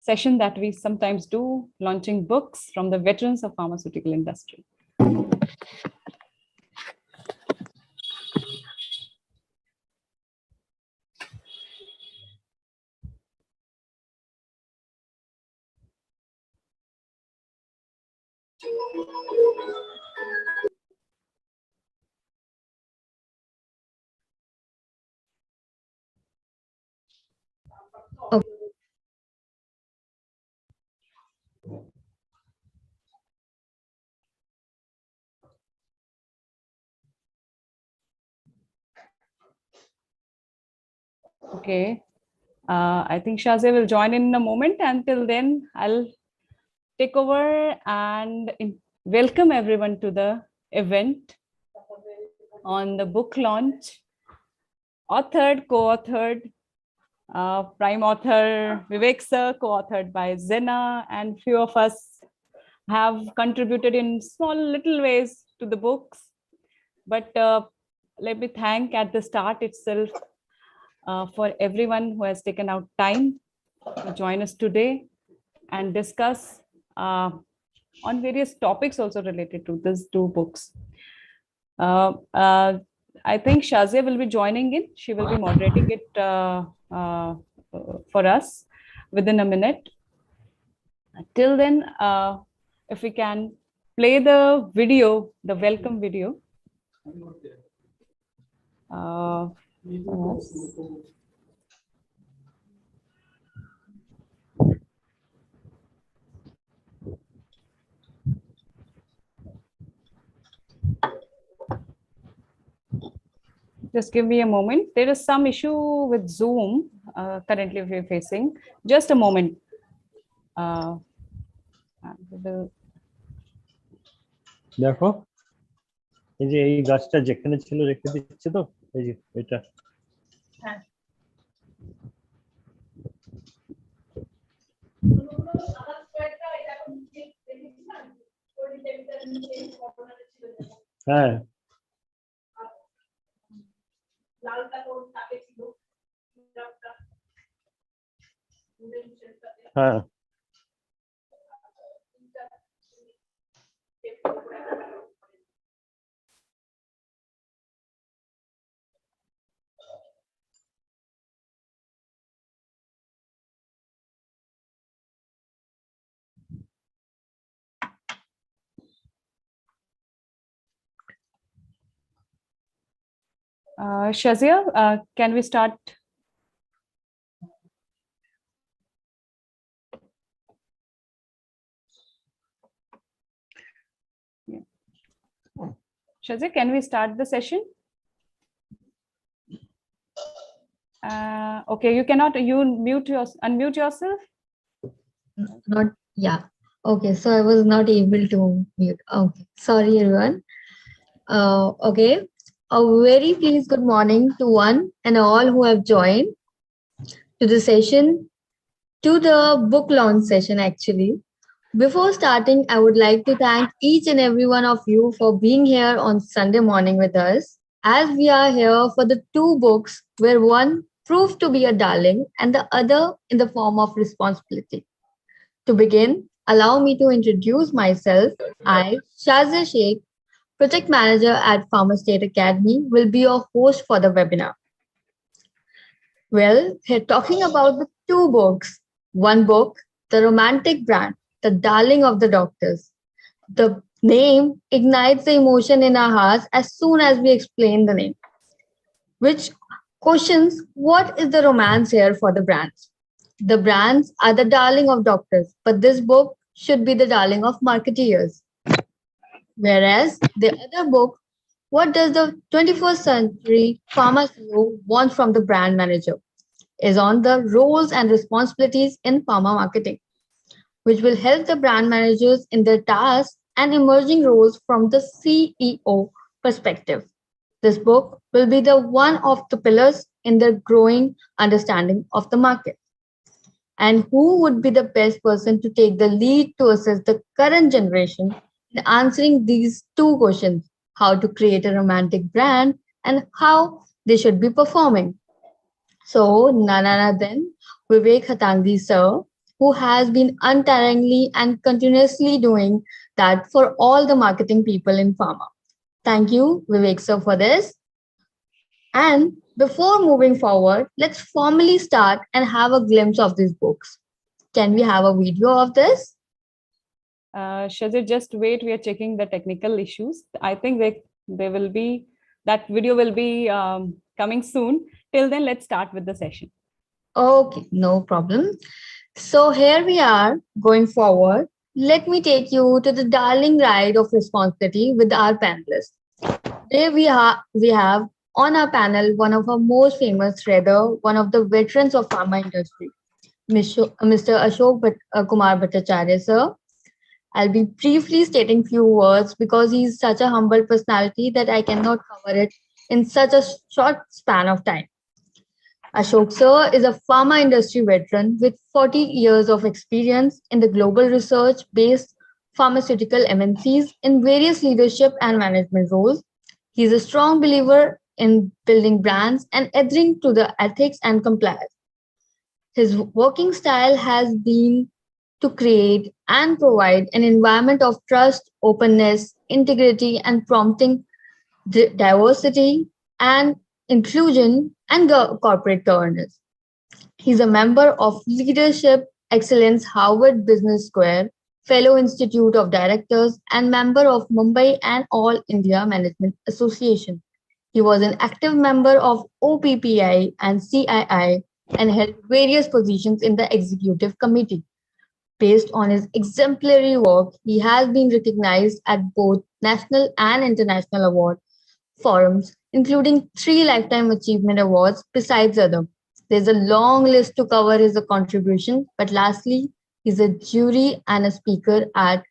session that we sometimes do, launching books from the veterans of pharmaceutical industry. Okay, I think Shazia will join in a moment. Until then, I'll take over and welcome everyone to the event on the book launch, authored, co-authored, prime author Vivek sir, co-authored by Zena, and few of us have contributed in small little ways to the books. But let me thank at the start itself for everyone who has taken out time to join us today and discuss on various topics also related to these two books. I think Shazia will be joining in. She will be moderating it for us within a minute. Till then, if we can play the video, the welcome video. Yes. Just give me a moment. There is some issue with Zoom currently we're facing. Just a moment. দেখো এই যে এই গাছটা যেখানে ছিল রেখে দিচ্ছে তো এই যে এটা হ্যাঁ হ্যাঁ হ্যাঁ Shazia, can we start? Yeah. Shazia, can we start the session? Okay, you cannot. You unmute yourself. Not yeah. Okay, so I was not able to mute. Okay, sorry everyone. Okay, a very pleased good morning to one and all who have joined to the session, to the book launch session actually. Before starting, I would like to thank each and every one of you for being here on Sunday morning with us, as we are here for the two books where one proved to be a darling and the other in the form of responsibility. To begin, allow me to introduce myself. I, Shazia Sheikh, Project Manager at Pharma State Academy, will be your host for the webinar. Well, here talking about the two books. One book, The Romantic Brand, the darling of the doctors. The name ignites the emotion in our hearts as soon as we explain the name, which questions what is the romance here for the brands. The brands are the darling of doctors, but this book should be the darling of marketeers. Whereas the other book, what does the 21st century pharma CEO want from the brand manager, is on the roles and responsibilities in pharma marketing, which will help the brand managers in their tasks and emerging roles from the CEO perspective. This book will be the one of the pillars in their growing understanding of the market. And who would be the best person to take the lead to assess the current generation in answering these two questions: how to create a romantic brand and how they should be performing? So, none other than Vivek Hattangadi sir, who has been untiringly and continuously doing that for all the marketing people in pharma. Thank you, Vivek sir, for this. And before moving forward, let's formally start and have a glimpse of these books. Can we have a video of this? Shazir, just wait. We are checking the technical issues. I think they will be, that video will be coming soon. Till then, let's start with the session. Okay, no problem. So here we are going forward. Let me take you to the darling ride of responsibility with our panelists. Today we have on our panel one of our most famous trader, one of the veterans of pharma industry, Mr. Ashok Kumar Bhattacharya sir. I'll be briefly stating few words because he's such a humble personality that I cannot cover it in such a short span of time. Ashok sir is a pharma industry veteran with 40 years of experience in the global research based pharmaceutical MNCs in various leadership and management roles. He is a strong believer in building brands and adhering to the ethics and compliance. His working style has been to create and provide an environment of trust, openness, integrity, and prompting diversity and inclusion and corporate governance. He's a member of Leadership Excellence Harvard Business Square, Fellow Institute of Directors, and member of Mumbai and All India Management Association. He was an active member of OPPI and CII and held various positions in the executive committee. Based on his exemplary work, he has been recognized at both national and international award forums, including 3 Lifetime Achievement Awards besides other. There's a long list to cover his contribution, but lastly, he's a jury and a speaker at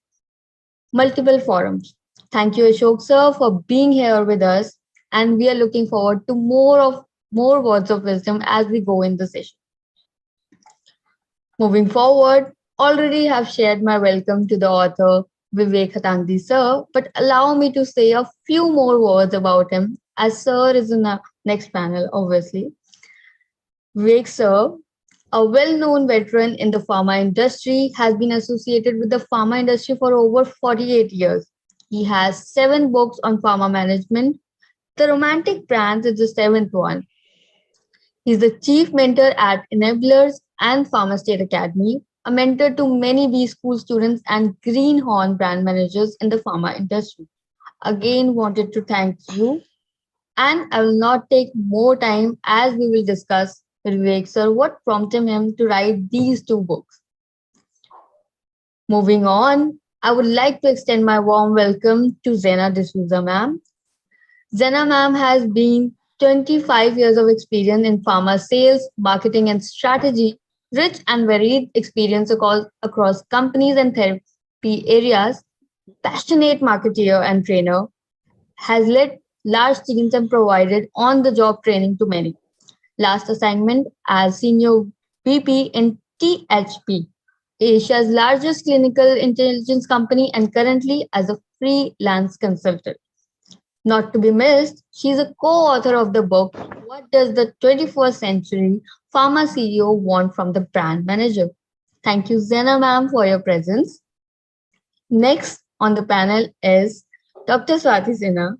multiple forums. Thank you, Ashok sir, for being here with us, and we are looking forward to more words of wisdom as we go in the session. Moving forward, already have shared my welcome to the author Vivek Hattangadi sir, but allow me to say a few more words about him as sir is in the next panel, obviously. Vivek sir, a well-known veteran in the pharma industry, has been associated with the pharma industry for over 48 years. He has 7 books on pharma management. The Romantic Brands is the 7th one. He's the chief mentor at Enablers and Pharma State Academy, a mentor to many B school students and greenhorn brand managers in the pharma industry. Again, wanted to thank you. And I will not take more time as we will discuss with Vivek sir what prompted him to write these 2 books. Moving on, I would like to extend my warm welcome to Zena D'Souza ma'am. Zena ma'am has been 25 years of experience in pharma sales, marketing and strategy, rich and varied experience across companies and therapy areas, passionate marketeer and trainer, has led large teams and provided on-the-job training to many. Last assignment as Senior VP in THP, Asia's largest clinical intelligence company, and currently as a freelance consultant. Not to be missed, she is a co-author of the book, What Does the 21st Century Pharma CEO Want from the Brand Manager? Thank you, Zena ma'am, for your presence. Next on the panel is Dr. Swati Sinha,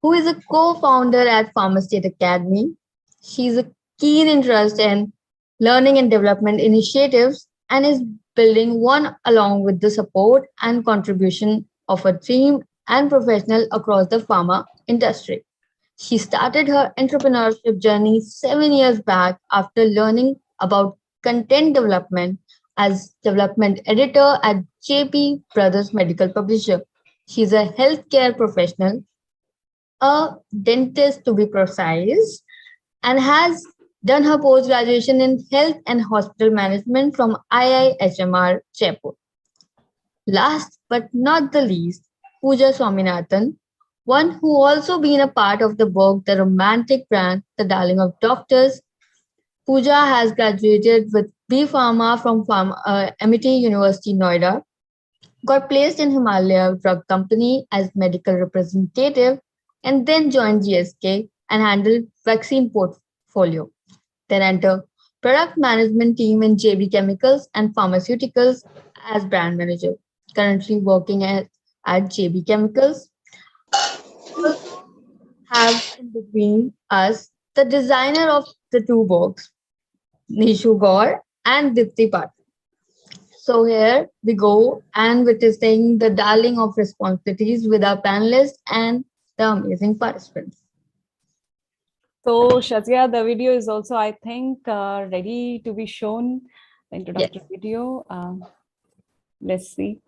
who is a co-founder at Pharma State Academy. She's a keen interest in learning and development initiatives and is building one along with the support and contribution of a team and professional across the pharma industry. She started her entrepreneurship journey 7 years back after learning about content development as development editor at JP Brothers Medical Publisher. She's a healthcare professional, a dentist to be precise, and has done her post-graduation in health and hospital management from IIHMR Jaipur. Last but not the least, Pooja Swaminathan, one who also been a part of the book The Romantic Brand, The Darling of Doctors. Pooja has graduated with B Pharma from MIT University, Noida, got placed in Himalaya Drug Company as medical representative, and then joined GSK and handled vaccine portfolio. Then entered product management team in JB Chemicals and Pharmaceuticals as brand manager. Currently working at JB Chemicals. Also have in between us the designer of the two books, Nishu Gaur and Dipti Patil. So here we go and witnessing the darling of responsibilities with our panelists and the amazing participants. So Shazia, the video is also, I think, ready to be shown. The introductory video. Let's see.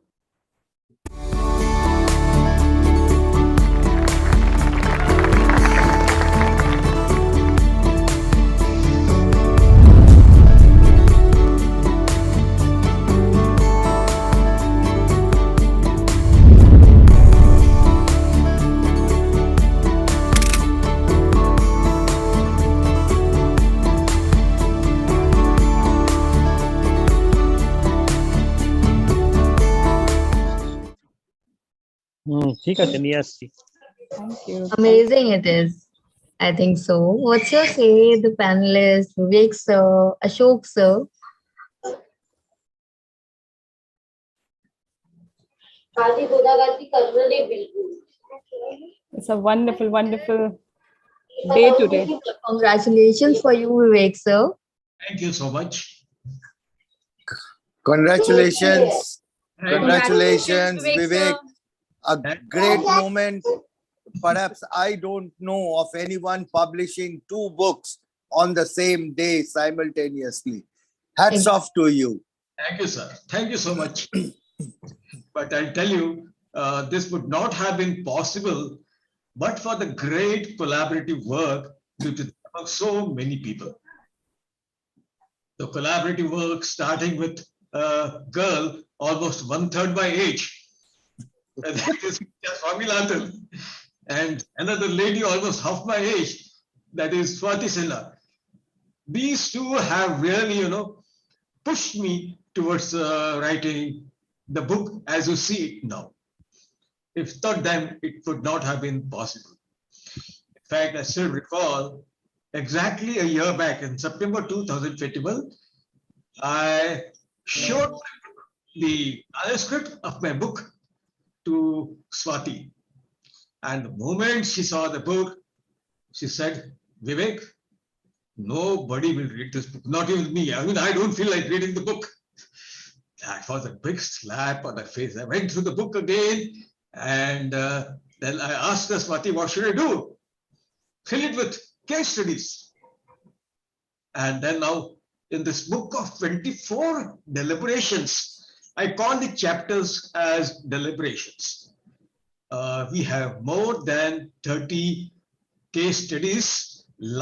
ঠিক আছে নিয়ে আসছি Thank you. Amazing it is. I think so. What's your say, the panelists, Vivek sir, Ashok sir? It's a wonderful, wonderful day today. Congratulations for you, Vivek sir. Thank you so much. Congratulations. Thank you. Congratulations, Vivek. A Thank great moment. Perhaps I don't know of anyone publishing two books on the same day simultaneously. Hats off to you. Thank you, sir. Thank you so much. But I'll tell you, this would not have been possible but for the great collaborative work between so many people. The collaborative work starting with a girl almost 1/3 my age, and that is Swaminathan, and another lady almost half my age, that is Swati Sinha. These two have really, pushed me towards writing the book as you see it now. If without them, it would not have been possible. In fact, I still recall exactly a year back in September 2021, I showed the manuscript of my book to Swati. And the moment she saw the book, she said, Vivek, nobody will read this book, not even me. I mean, I don't feel like reading the book. That was a big slap on the face. I went through the book again, and then I asked her, Swati, what should I do? Fill it with case studies. And then now, in this book of 24 deliberations, I call the chapters as deliberations. We have more than 30 case studies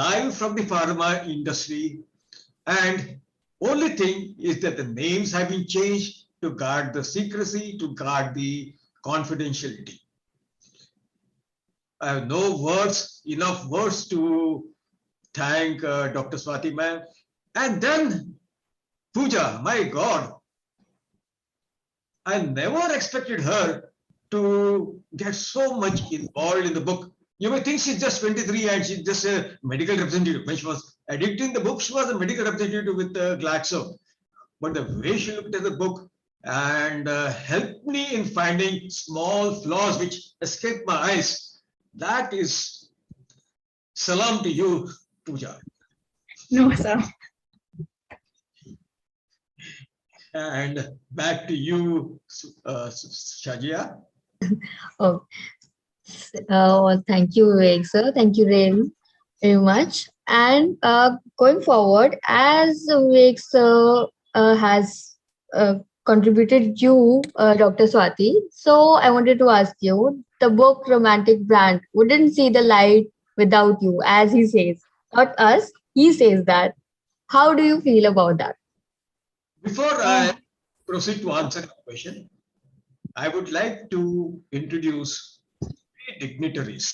live from the pharma industry, and only thing is that the names have been changed to guard the secrecy, to guard the confidentiality. I have no words, enough words to thank Dr. Swati ma'am. And then Pooja, my God, I never expected her to get so much involved in the book. You may think she's just 23 and she's just a medical representative. When she was editing the book, she was a medical representative with Glaxo. But the way she looked at the book and helped me in finding small flaws which escaped my eyes, that is salam to you, Pooja. No, sir. And back to you, Shajia. Oh, thank you, Vivek sir. Thank you really very much. And going forward, as Vivek sir has contributed you, Dr. Swati, so I wanted to ask you, the book Romantic Brand wouldn't see the light without you, as he says. Not us, he says that. How do you feel about that? Before I proceed to answer the question, I would like to introduce three dignitaries.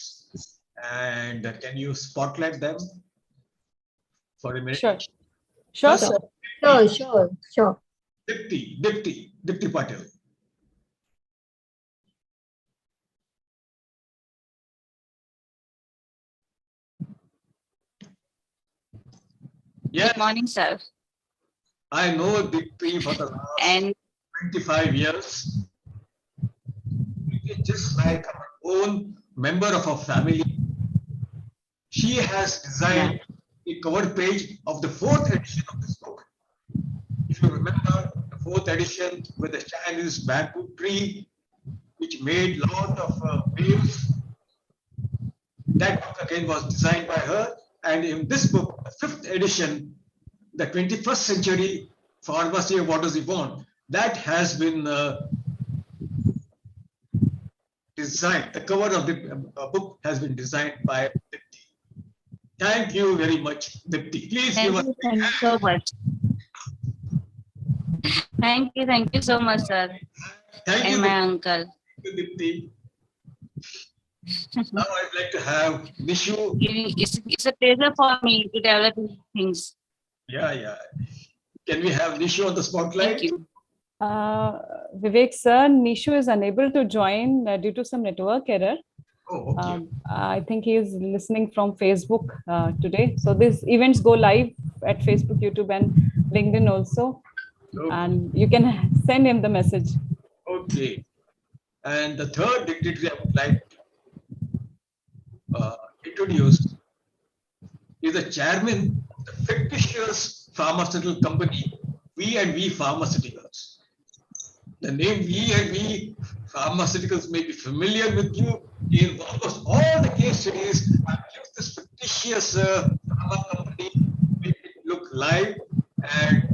And can you spotlight them for a minute? Sure. Sure, First, sir. Sure. Dipti Patil. Yes, Good morning, sir. I know Dipti for the last And 25 years. She is just like our own member of our family. She has designed the cover page of the 4th edition of this book. If you remember, the 4th edition with the Chinese bamboo tree, which made a lot of waves. That book again was designed by her. And in this book, the 5th edition, the 21st Century Pharma CEO, What Does He Want? That has been designed. The cover of the book has been designed by Dipti. Thank you very much, Dipti. Please give us. thank you so much. Thank you so much, sir. Thank you, And my uncle. Dipti. Now I'd like to have Nishu. It's a pleasure for me to develop things. Yeah. Can we have Nishu on the spotlight? Thank you. Vivek sir, Nishu is unable to join due to some network error. Oh, okay. I think he is listening from Facebook today. So these events go live at Facebook, YouTube, and LinkedIn also. Okay. And you can send him the message. Okay. And the third dignitary I would like to introduce is the chairman of the fictitious pharmaceutical company, V&V Pharmaceuticals. The name V&V Pharmaceuticals may be familiar with you. In almost all the case studies, I've used this fictitious pharma company, make it look live. And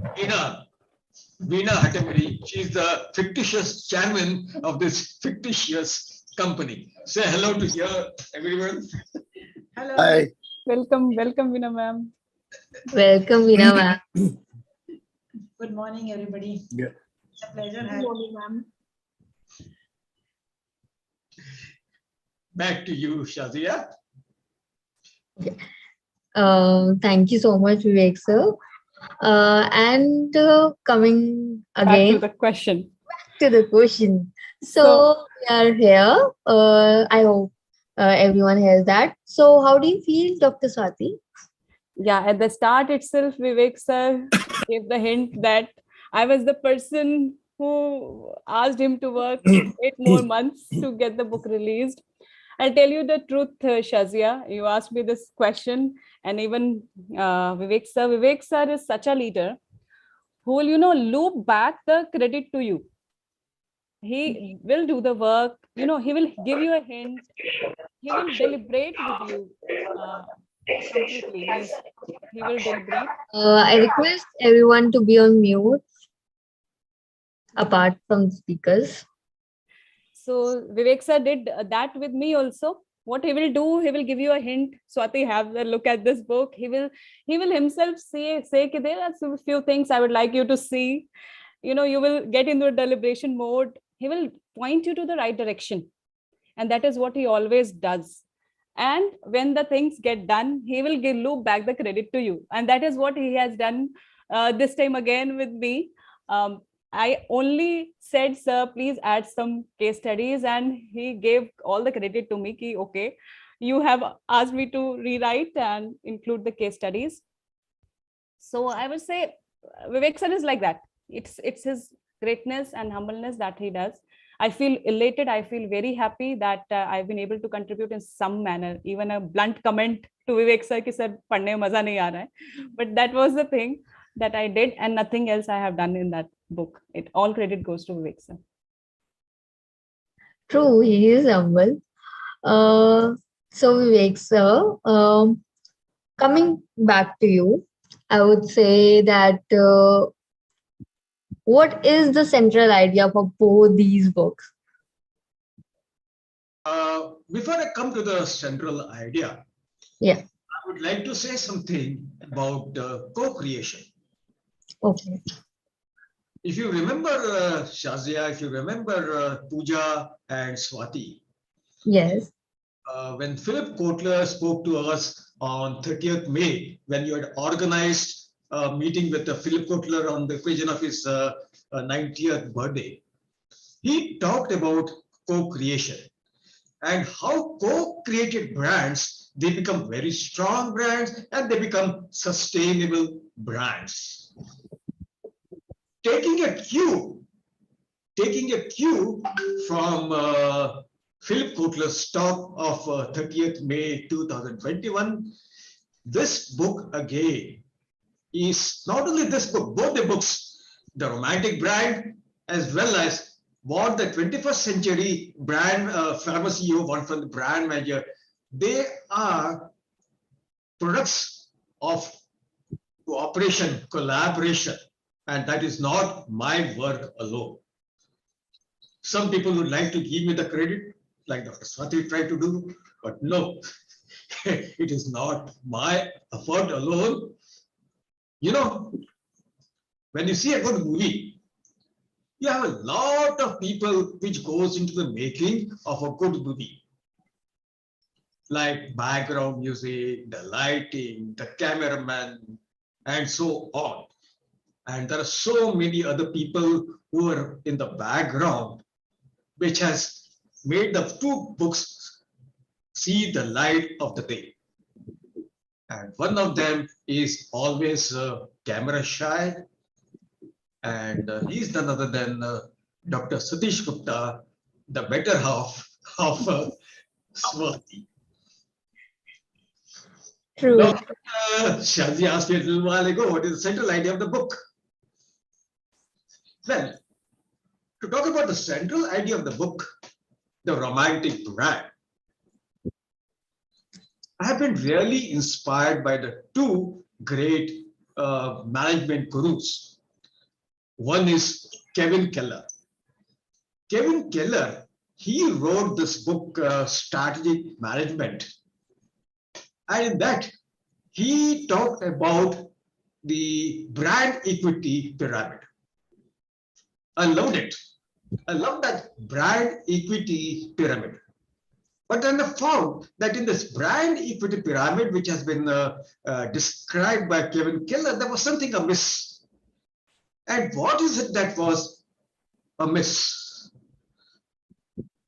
Veena Hattangadi, she's the fictitious chairman of this fictitious company. Say hello to here, everyone. Hello. Hi. Welcome, Veena ma'am. Welcome, Veena ma'am. Good morning, everybody. Yeah. It's a pleasure having you, ma'am. Back to you, Shazia. Thank you so much, Vivek sir. And coming Back to again the question. to the question. So we are here. I hope everyone hears that. So how do you feel, Dr. Swati? Yeah, at the start itself, Vivek sir gave the hint that I was the person who asked him to work 8 more months to get the book released. I'll tell you the truth, Shazia. You asked me this question, and even Vivek sir is such a leader who will, loop back the credit to you. He will do the work, he will give you a hint. He will deliberate with you completely. Means he will deliberate. I request everyone to be on mute apart from speakers. So Vivek sir did that with me also. What he will do, he will give you a hint. Swati, have a look at this book. He will himself say that there are a few things I would like you to see. You will get into a deliberation mode. He will point you to the right direction. And that is what he always does. And when the things get done, he will loop back the credit to you. And that is what he has done this time again with me. I only said, sir, please add some case studies. And he gave all the credit to me. Ki, okay, you have asked me to rewrite and include the case studies. So I would say Vivek sir is like that. It's his greatness and humbleness that he does. I feel elated. I feel very happy that I've been able to contribute in some manner. Even a blunt comment to Vivek sir, ki sir, padhne mein maza nahi aa raha hai. But that was the thing that I did, and nothing else I have done in that book. All credit goes to Vivek sir. True, he is humble. So Vivek sir, coming back to you, I would say that what is the central idea for both these books? Before I come to the central idea, Yeah. I would like to say something about co-creation. Okay. If you remember Shazia, if you remember Pooja and Swati, Yes. when Philip Kotler spoke to us on 30th May, when you had organized a meeting with Philip Kotler on the occasion of his 90th birthday, he talked about co-creation and how co-created brands they become very strong brands and they become sustainable brands. Taking a cue from Philip Kotler's talk of 30th May 2021, this book again is not only this book, both the books, The Romantic Brand, as well as what the 21st century brand Pharma CEO want from the brand manager. They are products of cooperation, collaboration, and that is not my work alone. Some people would like to give me the credit, like Dr. Swati tried to do, but no, it is not my effort alone. You know, when you see a good movie, you have a lot of people which goes into the making of a good movie, like background music, the lighting, the cameraman, and so on. And there are so many other people who are in the background, which has made the two books see the light of the day. And one of them is always camera shy, and he's none other than Dr. Satish Gupta, the better half of Swati. True. Now, Shaji asked me a little while ago, what is the central idea of the book? Well, to talk about the central idea of the book, The Romantic Brand, I have been really inspired by the two great management gurus. One is Kevin Keller. Kevin Keller, he wrote this book, Strategic Management. And in that, he talked about the brand equity pyramid. I loved it. I love that brand equity pyramid. But then I found that in this brand equity pyramid, which has been described by Kevin Keller, there was something amiss. And what is it that was amiss?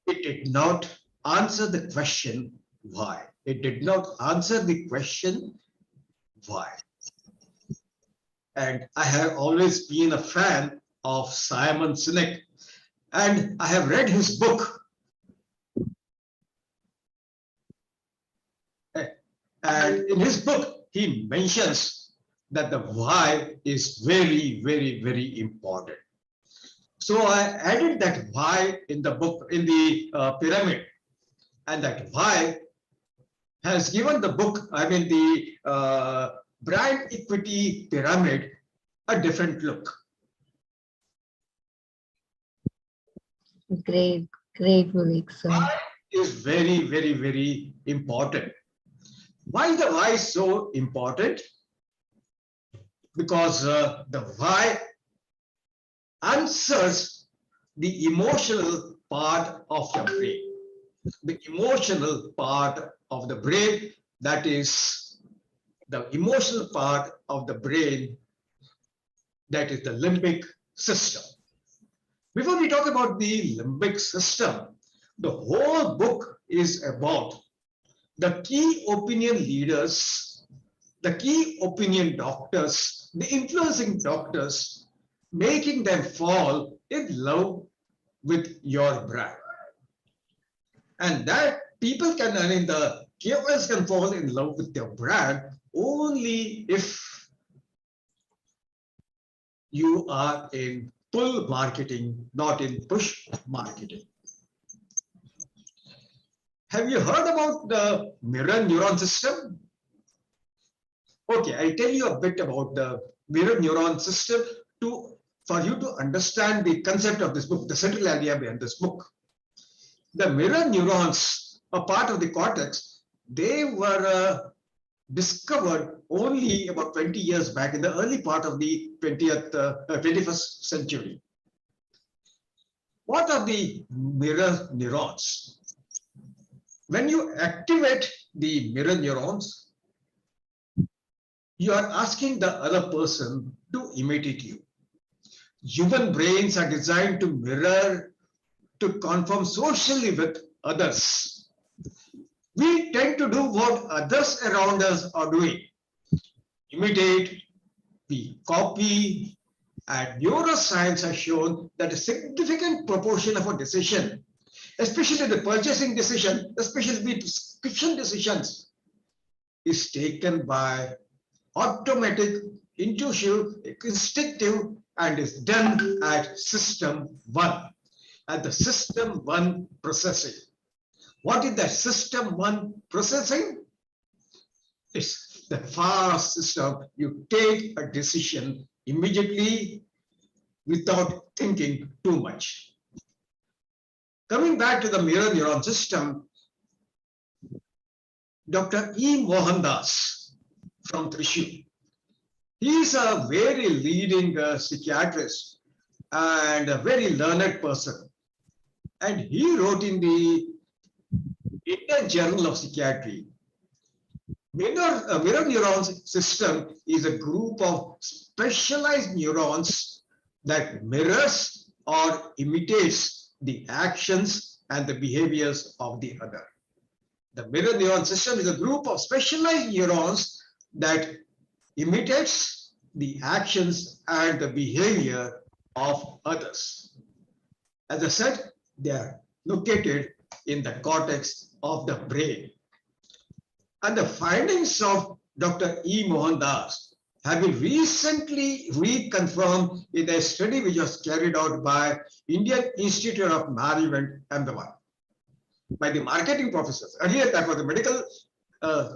It did not answer the question why. It did not answer the question why. And I have always been a fan of Simon Sinek, and I have read his book. And in his book, he mentions that the why is very, very, very important. So I added that why in the book, in the pyramid, and that why has given the book, the brand equity pyramid, a different look. Great, great, Vivek, sir. Why is very, very, very important. Why is the why so important? Because the why answers the emotional part of your brain. The emotional part of the brain, that is the emotional part of the brain, that is the limbic system. Before we talk about the limbic system, the whole book is about the key opinion leaders, the key opinion doctors, the influencing doctors, making them fall in love with your brand. And that people can, the KOLs can fall in love with their brand only if you are in pull marketing, not in push marketing. Have you heard about the mirror neuron system? Okay, I'll tell you a bit about the mirror neuron system for you to understand the concept of this book, the central idea behind this book. The mirror neurons, a part of the cortex, they were discovered only about 20 years back in the early part of the 21st century. What are the mirror neurons? When you activate the mirror neurons, you are asking the other person to imitate you. Human brains are designed to mirror, to conform socially with others. We tend to do what others around us are doing. Imitate, we copy, and neuroscience has shown that a significant proportion of a decision, especially the purchasing decision, especially the prescription decisions, is taken by automatic, intuitive, instinctive, and is done at system 1, at the system 1 processing. What is that system 1 processing? It's the fast system. You take a decision immediately without thinking too much. Coming back to the mirror neuron system, Dr. E. Mohandas from Thrissur, he is a very leading psychiatrist and a very learned person. And he wrote in the Indian Journal of Psychiatry, mirror neurons system is a group of specialized neurons that mirrors or imitates the actions and the behaviors of the other. The mirror neuron system is a group of specialized neurons that imitates the actions and the behavior of others. As I said, they are located in the cortex of the brain. And the findings of Dr. E. Mohandas have been recently reconfirmed in a study which was carried out by Indian Institute of Management, Ahmedabad, by the marketing professors. Earlier that was the medical,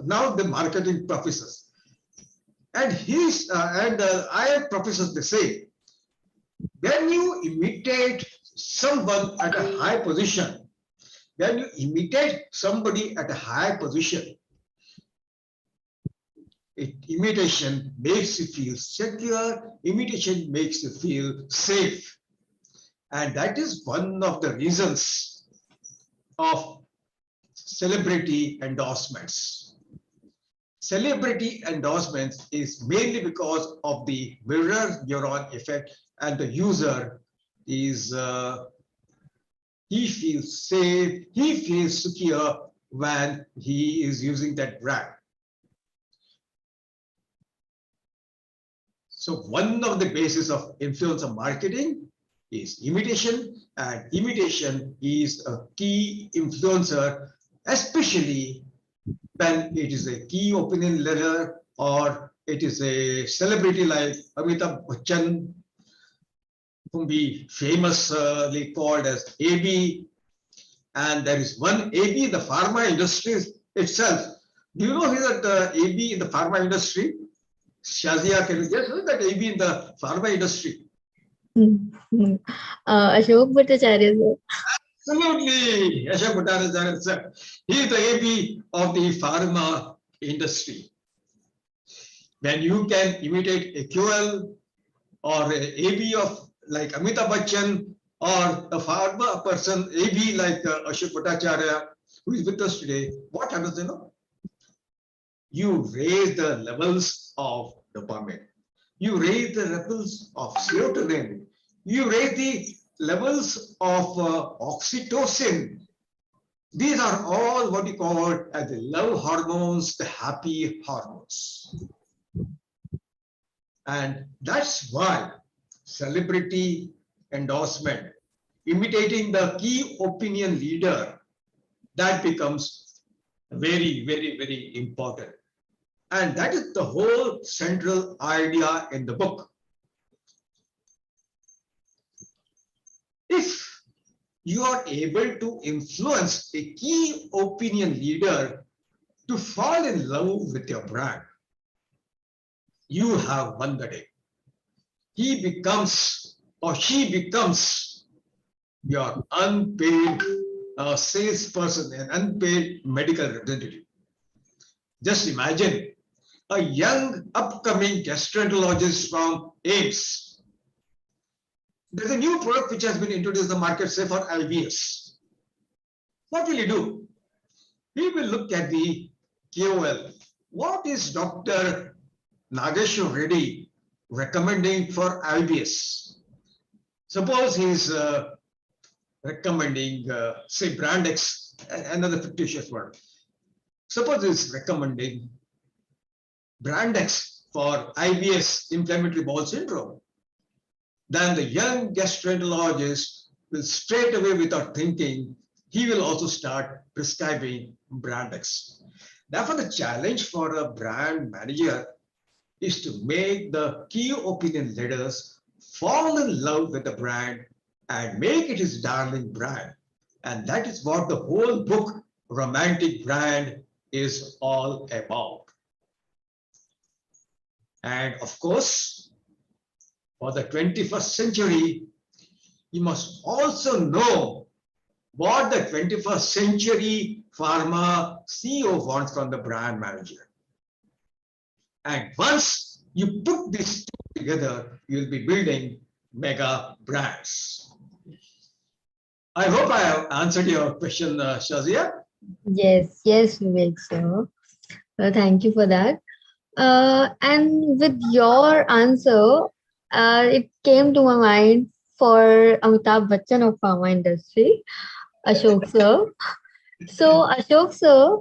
now the marketing professors. And IIM professors, they say, when you imitate someone at a high position, when you imitate somebody at a high position, imitation makes you feel secure, imitation makes you feel safe. And that is one of the reasons of celebrity endorsements. Celebrity endorsements is mainly because of the mirror neuron effect, and the user is, he feels safe, he feels secure when he is using that brand. So one of the bases of influencer marketing is imitation, and imitation is a key influencer, especially when it is a key opinion leader or it is a celebrity like Amitabh Bachchan, whom we famously called as AB. And there is one AB in the pharma industry itself. Do you know who is that AB in the pharma industry? Shazia, can you guess who is that AB in the pharma industry? Ashok Bhattacharya, sir. Absolutely, Ashok Bhattacharya, sir. He is the AB of the pharma industry. When you can imitate a QL or a AB of like Amitabh Bachchan, or a pharma person, AB like Ashok Bhattacharya, who is with us today, what happens, you know? You raise the levels of dopamine. You raise the levels of serotonin. You raise the levels of oxytocin. These are all what we call as the love hormones, the happy hormones. And that's why celebrity endorsement, imitating the key opinion leader, that becomes very, very, very important. And that is the whole central idea in the book. If you are able to influence a key opinion leader to fall in love with your brand, you have won the day. He becomes or she becomes your unpaid salesperson, an unpaid medical representative. Just imagine a young upcoming gastroenterologist from AIMS. There's a new product which has been introduced in the market, say for IBS. What will he do? He will look at the KOL. What is Dr. Nageshwar Reddy recommending for IBS? Suppose he's recommending, say, brand X, another fictitious word. Suppose it's recommending brand X for IBS, inflammatory bowel syndrome. Then the young gastroenterologist will straight away, without thinking, he will also start prescribing brand X. Therefore, the challenge for a brand manager is to make the key opinion leaders fall in love with the brand and make it his darling brand. And that is what the whole book, Romantic Brand, is all about. And of course, for the 21st century, you must also know what the 21st century pharma CEO wants from the brand manager. And once you put these two together, you'll be building mega brands. I hope I have answered your question, Shazia. Yes, yes, Vivek, sir. Thank you for that. And with your answer, it came to my mind for Amitabh Bachchan of pharma industry, Ashok sir. So, Ashok sir,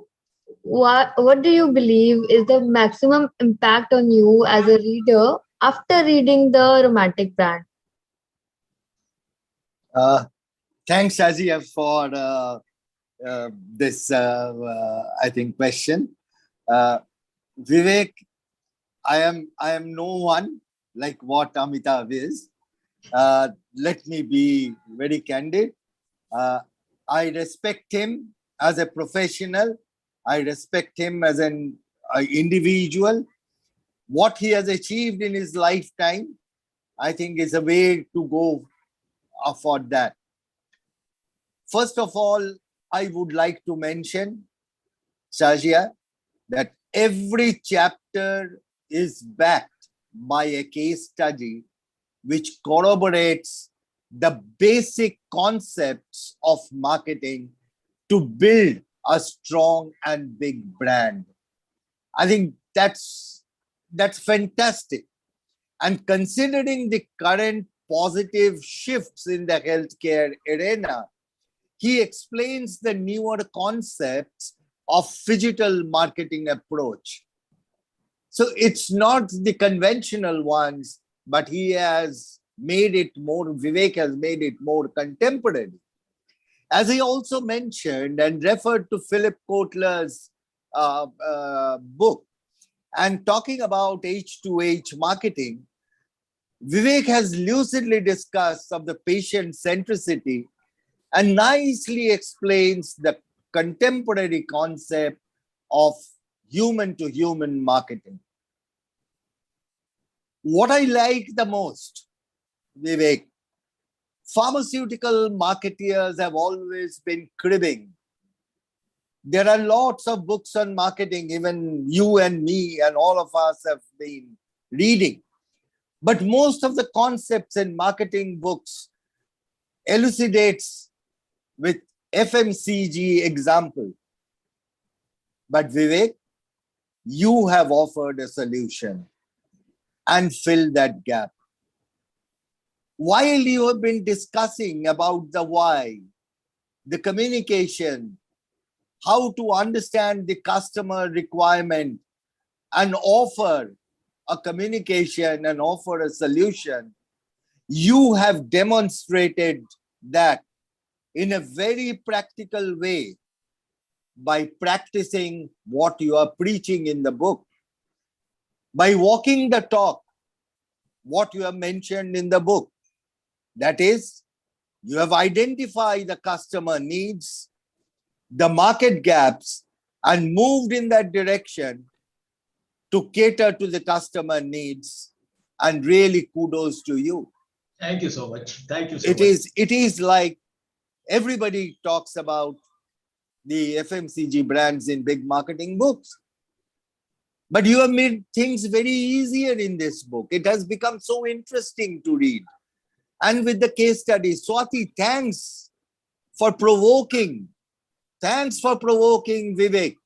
what do you believe is the maximum impact on you as a reader after reading the Romantic Brand? Thanks, Shazia, for this, I think, question. Vivek, I am no one like what Amitabh is. Let me be very candid. I respect him as a professional. I respect him as an individual. What he has achieved in his lifetime, I think, is a way to go for that. First of all, I would like to mention, Shazia, that every chapter is backed by a case study which corroborates the basic concepts of marketing to build a strong and big brand. I think that's fantastic. And considering the current positive shifts in the healthcare arena, he explains the newer concepts of digital marketing approach. So it's not the conventional ones, but he has made it more, Vivek has made it more contemporary. As he also mentioned and referred to Philip Kotler's book, and talking about H2H marketing, Vivek has lucidly discussed of the patient centricity and nicely explains the contemporary concept of human-to-human marketing. What I like the most, Vivek, pharmaceutical marketeers have always been cribbing. There are lots of books on marketing, even you and me and all of us have been reading. But most of the concepts in marketing books elucidates with FMCG example. But Vivek, you have offered a solution and filled that gap. While you have been discussing about the why, the communication, how to understand the customer requirement and offer a communication and offer a solution, you have demonstrated that in a very practical way by practicing what you are preaching in the book, by walking the talk, what you have mentioned in the book. That is, you have identified the customer needs, the market gaps, and moved in that direction to cater to the customer needs. And really kudos to you. Thank you so much. Thank you so much. It is like everybody talks about the FMCG brands in big marketing books. But you have made things very easier in this book. It has become so interesting to read. And with the case study, Swati, thanks for provoking Vivek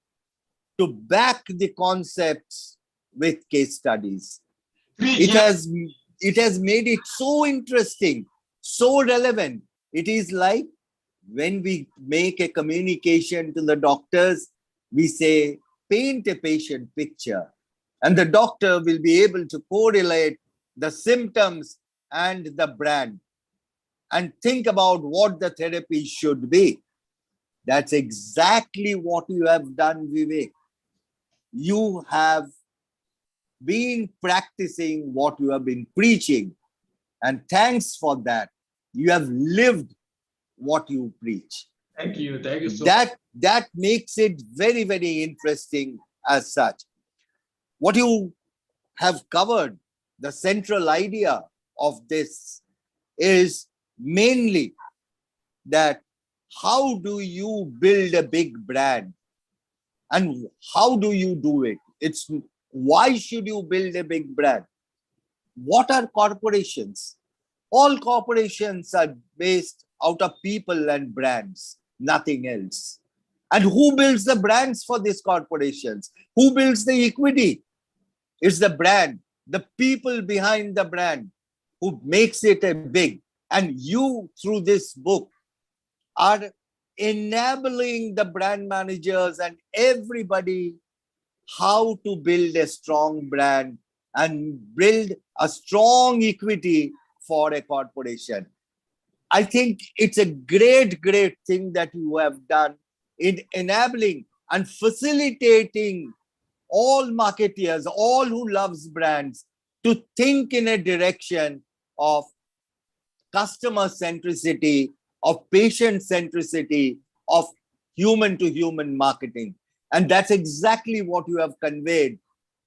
to back the concepts with case studies. It has made it so interesting, so relevant. It is like when we make a communication to the doctors, we say, paint a patient picture, and the doctor will be able to correlate the symptoms and the brand and think about what the therapy should be. That's exactly what you have done, Vivek. You have been practicing what you have been preaching, and thanks for that. You have lived what you preach. Thank you. Thank you so much. That makes it very, very interesting as such. What you have covered, the central idea of this is mainly that how do you build a big brand and how do you do it? It's why should you build a big brand? What are corporations? All corporations are based out of people and brands, nothing else. And who builds the brands for these corporations? Who builds the equity? It's the brand, the people behind the brand who makes it a big. And you, through this book, are enabling the brand managers and everybody how to build a strong brand and build a strong equity for a corporation. I think it's a great, great thing that you have done in enabling and facilitating all marketeers, all who loves brands, to think in a direction of customer centricity, of patient centricity, of human to human marketing. And that's exactly what you have conveyed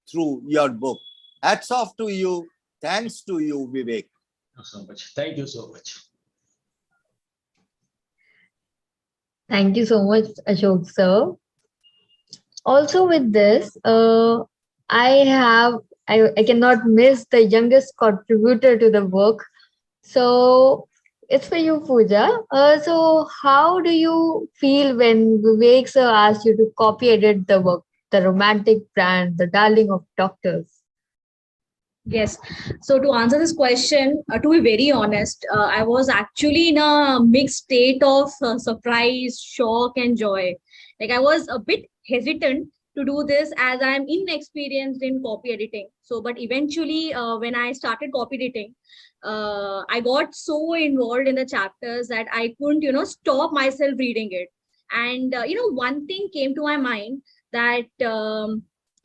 through your book. Hats off to you. Thanks to you, Vivek. So much. Thank you so much. Thank you so much, Ashok sir. Also with this, I cannot miss the youngest contributor to the book. So it's for you, Pooja. So how do you feel when Vivek sir asked you to copy edit the book, The Romantic Brand, The Darling of Doctors? Yes. So to answer this question, to be very honest, I was actually in a mixed state of surprise, shock, and joy. Like I was a bit hesitant to do this as I'm inexperienced in copy editing. So, but eventually, when I started copy editing, I got so involved in the chapters that I couldn't, stop myself reading it. And one thing came to my mind that.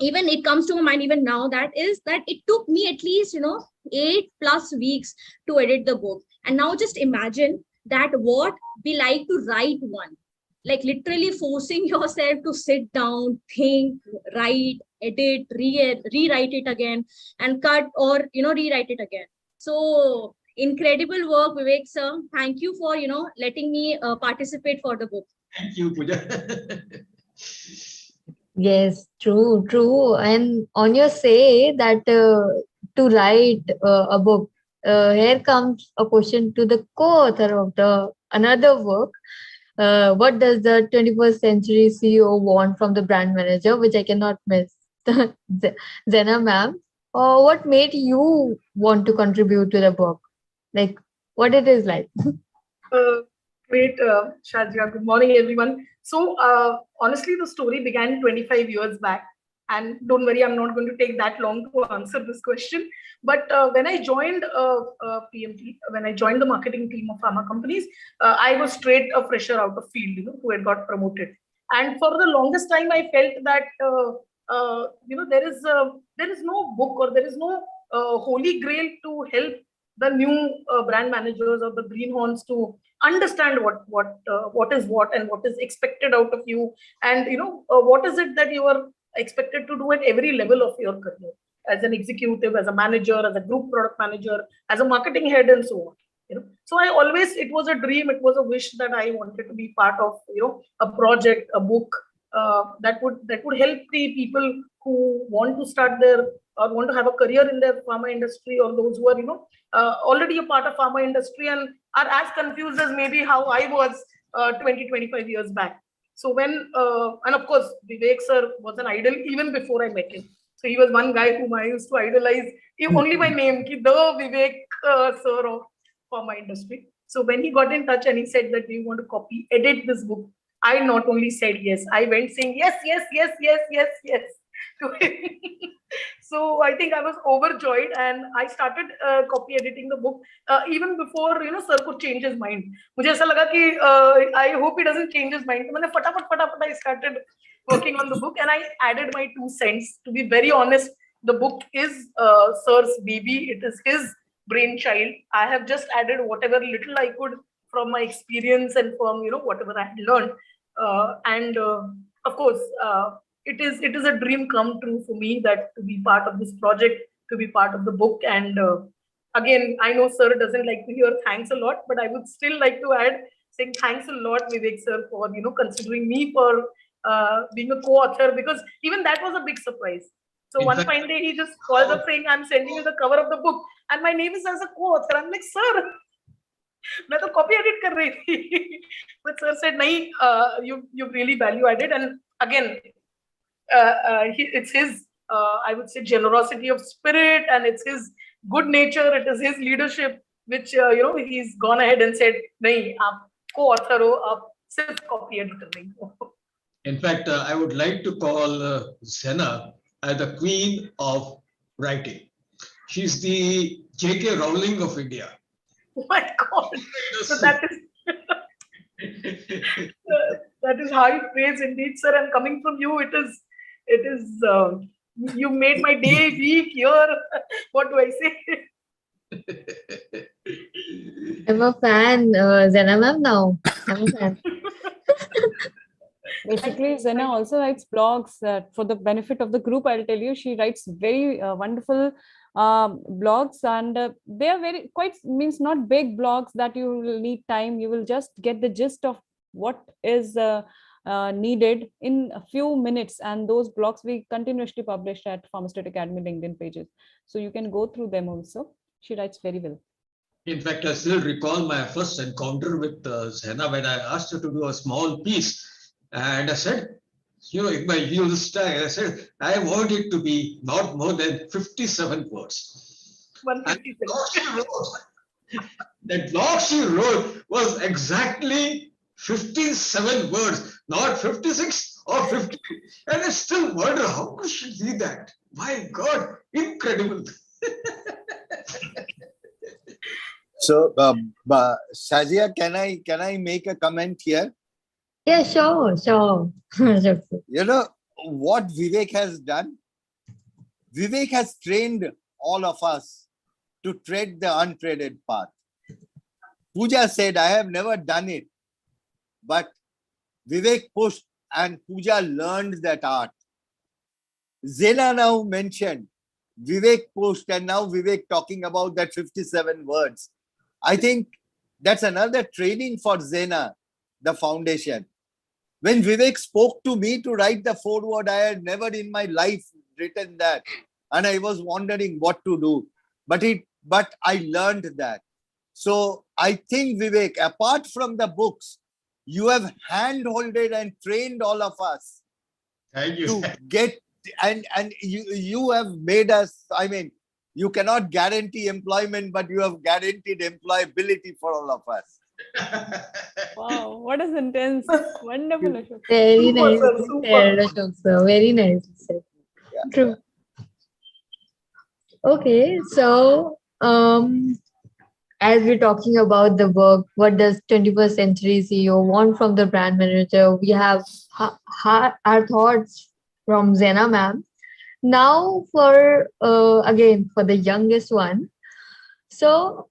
Even it comes to my mind even now, that is that it took me at least 8+ weeks to edit the book. And now just imagine that what we like to write one, like literally forcing yourself to sit down, think, write, edit, rewrite it again, and cut or rewrite it again. So incredible work, Vivek sir. Thank you for letting me participate for the book. Thank you, Pooja. Yes, true. And on your say that to write a book, here comes a question to the co-author of the another work. What does the 21st Century CEO want from the brand manager, which I cannot miss? Zena ma'am, what made you want to contribute to the book? Like, what it is like? Great, Shazia. Good morning, everyone. So, honestly, the story began 25 years back. And don't worry, I'm not going to take that long to answer this question. But when I joined PMT, when I joined the marketing team of pharma companies, I was straight a fresher out of field, who had got promoted. And for the longest time, I felt that there is no book or there is no holy grail to help the new brand managers or the greenhorns to understand what is what and what is expected out of you, and what is it that you are expected to do at every level of your career, as an executive, as a manager, as a group product manager, as a marketing head, and so on. So it was a dream, it was a wish that I wanted to be part of a project, a book that would help the people who want to start their or want to have a career in the pharma industry, or those who are already a part of pharma industry and are as confused as maybe how I was 20-25 years back. So when and of course Vivek sir was an idol even before I met him. So he was one guy whom I used to idolize, only by name, the Vivek sir of pharma industry. So when he got in touch and he said that we want to copy edit this book, I not only said yes, I went saying yes, yes, yes, yes, yes, yes to him. So I think I was overjoyed, and I started copy editing the book even before sir could change his mind. मुझे ऐसा लगा कि I hope he doesn't change his mind. तो मैंने फटाफट I started working on the book, and I added my 2 cents. To be very honest, the book is sir's baby. It is his brainchild. I have just added whatever little I could from my experience and from whatever I had learned. And of course, it is a dream come true for me that to be part of this project, to be part of the book. And again, I know sir doesn't like to hear thanks a lot, but I would still like to add saying thanks a lot, Vivek sir, for considering me for being a co-author, because even that was a big surprise. So In one fact- fine day he just calls up saying, "I'm sending you the cover of the book," and my name is as a co-author. I'm like, sir, मैं तो copy edit कर रही थी. But sir said, "नहीं, you really value added." And again, it's his I would say generosity of spirit, and it's his good nature. It is his leadership, which he's gone ahead and said, "नहीं, आप co-author हो, आप सिर्फ copy editor नहीं हो." In fact, I would like to call Zena as the queen of writing. She's the J.K. Rowling of India. Oh my God! So that is high praise indeed, sir. And coming from you, it is you made my day, week, year. What do I say? I'm a fan, Zena ma'am now. I'm a fan. Basically, Zena also writes blogs for the benefit of the group. I'll tell you, she writes very wonderful blogs, and they are very means not big blogs that you will need time. You will just get the gist of what is needed in a few minutes, and those blogs we continuously publish at Pharmacist Academy LinkedIn pages, so you can go through them also. She writes very well. In fact, I still recall my first encounter with Zena when I asked her to do a small piece. And I said, in my usual style, I said, I want it to be not more than 57 words. 157. The blog she wrote was exactly 57 words, not 56 or 50. And I still wonder, how could she do that? My God, incredible. So, Shazia, can I make a comment here? Yeah, sure. Sure. You know what Vivek has done? Vivek has trained all of us to tread the untreaded path. Pooja said, I have never done it. But Vivek pushed and Pooja learned that art. Zena now mentioned, Vivek pushed, and now Vivek talking about that 57 words. I think that's another training for Zena, the foundation. When Vivek spoke to me to write the foreword, I had never in my life written that. And I was wondering what to do. But I learned that. So I think, Vivek, apart from the books, you have hand-holded and trained all of us. Thank you. To get, and you have made us, I mean, you cannot guarantee employment, but you have guaranteed employability for all of us. Wow, what a sentence. Wonderful, Ashok. Very Super, nice. sir, super. Ashok, sir. Very nice. Yeah. True. Okay, so as we're talking about the book, what does 21st Century CEO want from the brand manager? We have our thoughts from Zena ma'am. Now for again for the youngest one. So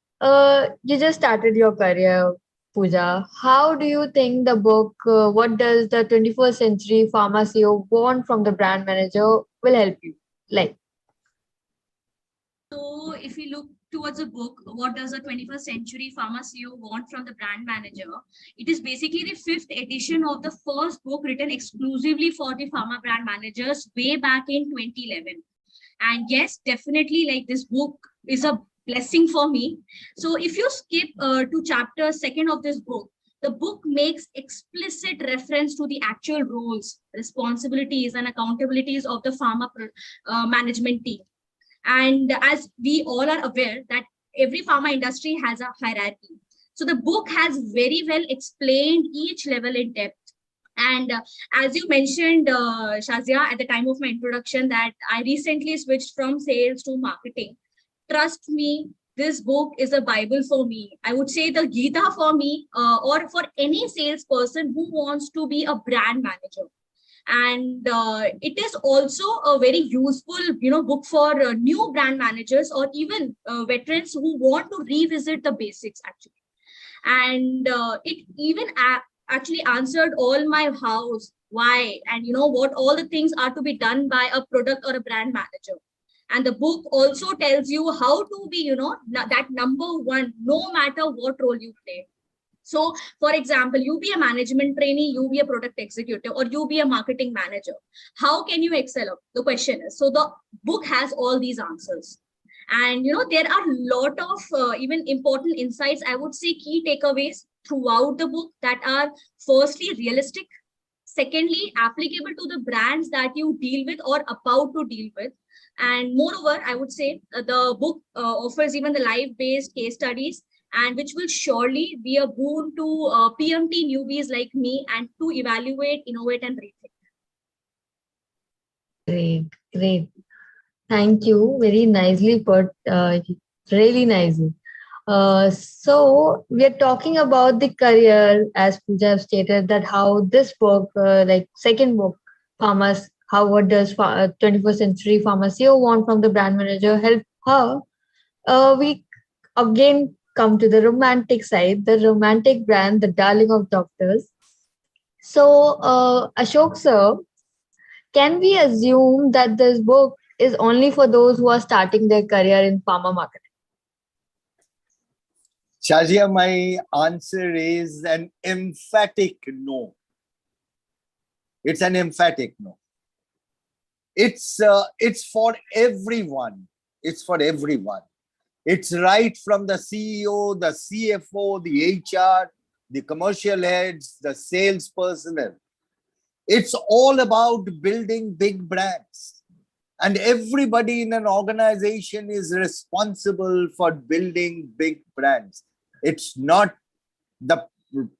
you just started your career, Pooja. How do you think the book, what does the 21st Century Pharma CEO want from the brand manager will help you? Like, So if we look towards a book, what does a 21st Century Pharma CEO want from the brand manager? It is basically the 5th edition of the first book written exclusively for the pharma brand managers way back in 2011. And yes, definitely, like, this book is a blessing for me. So if you skip to chapter 2 of this book, the book makes explicit reference to the actual roles, responsibilities, and accountabilities of the pharma management team. And as we all are aware that every pharma industry has a hierarchy. So the book has very well explained each level in depth. And as you mentioned, Shazia, at the time of my introduction, that I recently switched from sales to marketing. Trust me, this book is a Bible for me. I would say the Gita for me, or for any salesperson who wants to be a brand manager. And it is also a very useful, book for new brand managers, or even veterans who want to revisit the basics actually. And it even actually answered all my hows, why, and what all the things are to be done by a product or a brand manager. And the book also tells you how to be, that number one, no matter what role you play. So, for example, you be a management trainee, you be a product executive, or you be a marketing manager. How can you excel? The question is. So the book has all these answers. And there are a lot of even important insights, I would say key takeaways throughout the book, that are firstly realistic, secondly applicable to the brands that you deal with or about to deal with, and moreover, I would say the book offers even the live based case studies, and which will surely be a boon to PMT newbies like me, and to evaluate, innovate, and rethink. Great, great. Thank you. Very nicely put. Really nicely. So we are talking about the career, as Pooja have stated, that how this book, like second book, Farmers, how what does 21st Century Pharma CEO want from the brand manager, help her. We again come to the romantic side, the romantic brand, the darling of doctors. So, Ashok sir, can we assume that this book is only for those who are starting their career in pharma marketing? Shazia, my answer is an emphatic no. It's an emphatic no. It's for everyone. It's for everyone. It's right from the CEO, the CFO, the HR, the commercial heads, the sales personnel. It's all about building big brands. And everybody in an organization is responsible for building big brands. It's not the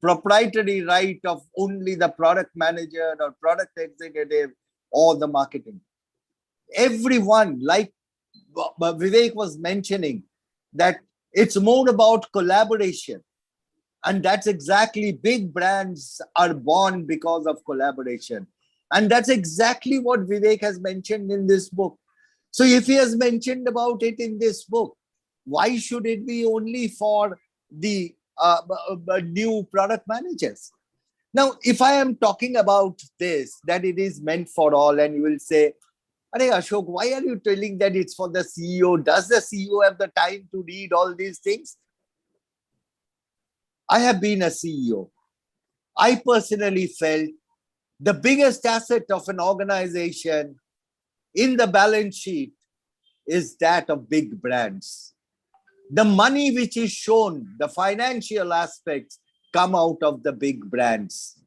proprietary right of only the product manager or product executive or the marketing. Everyone, like Vivek was mentioning, that it's more about collaboration. And that's exactly, big brands are born because of collaboration. And that's exactly what Vivek has mentioned in this book. So if he has mentioned about it in this book, why should it be only for the new product managers? Now, if I am talking about this, that it is meant for all, and you will say, "Arey Ashok, why are you telling that it's for the CEO? Does the CEO have the time to read all these things?" I have been a CEO. I personally felt the biggest asset of an organization in the balance sheet is that of big brands. The money which is shown, the financial aspects, come out of the big brands.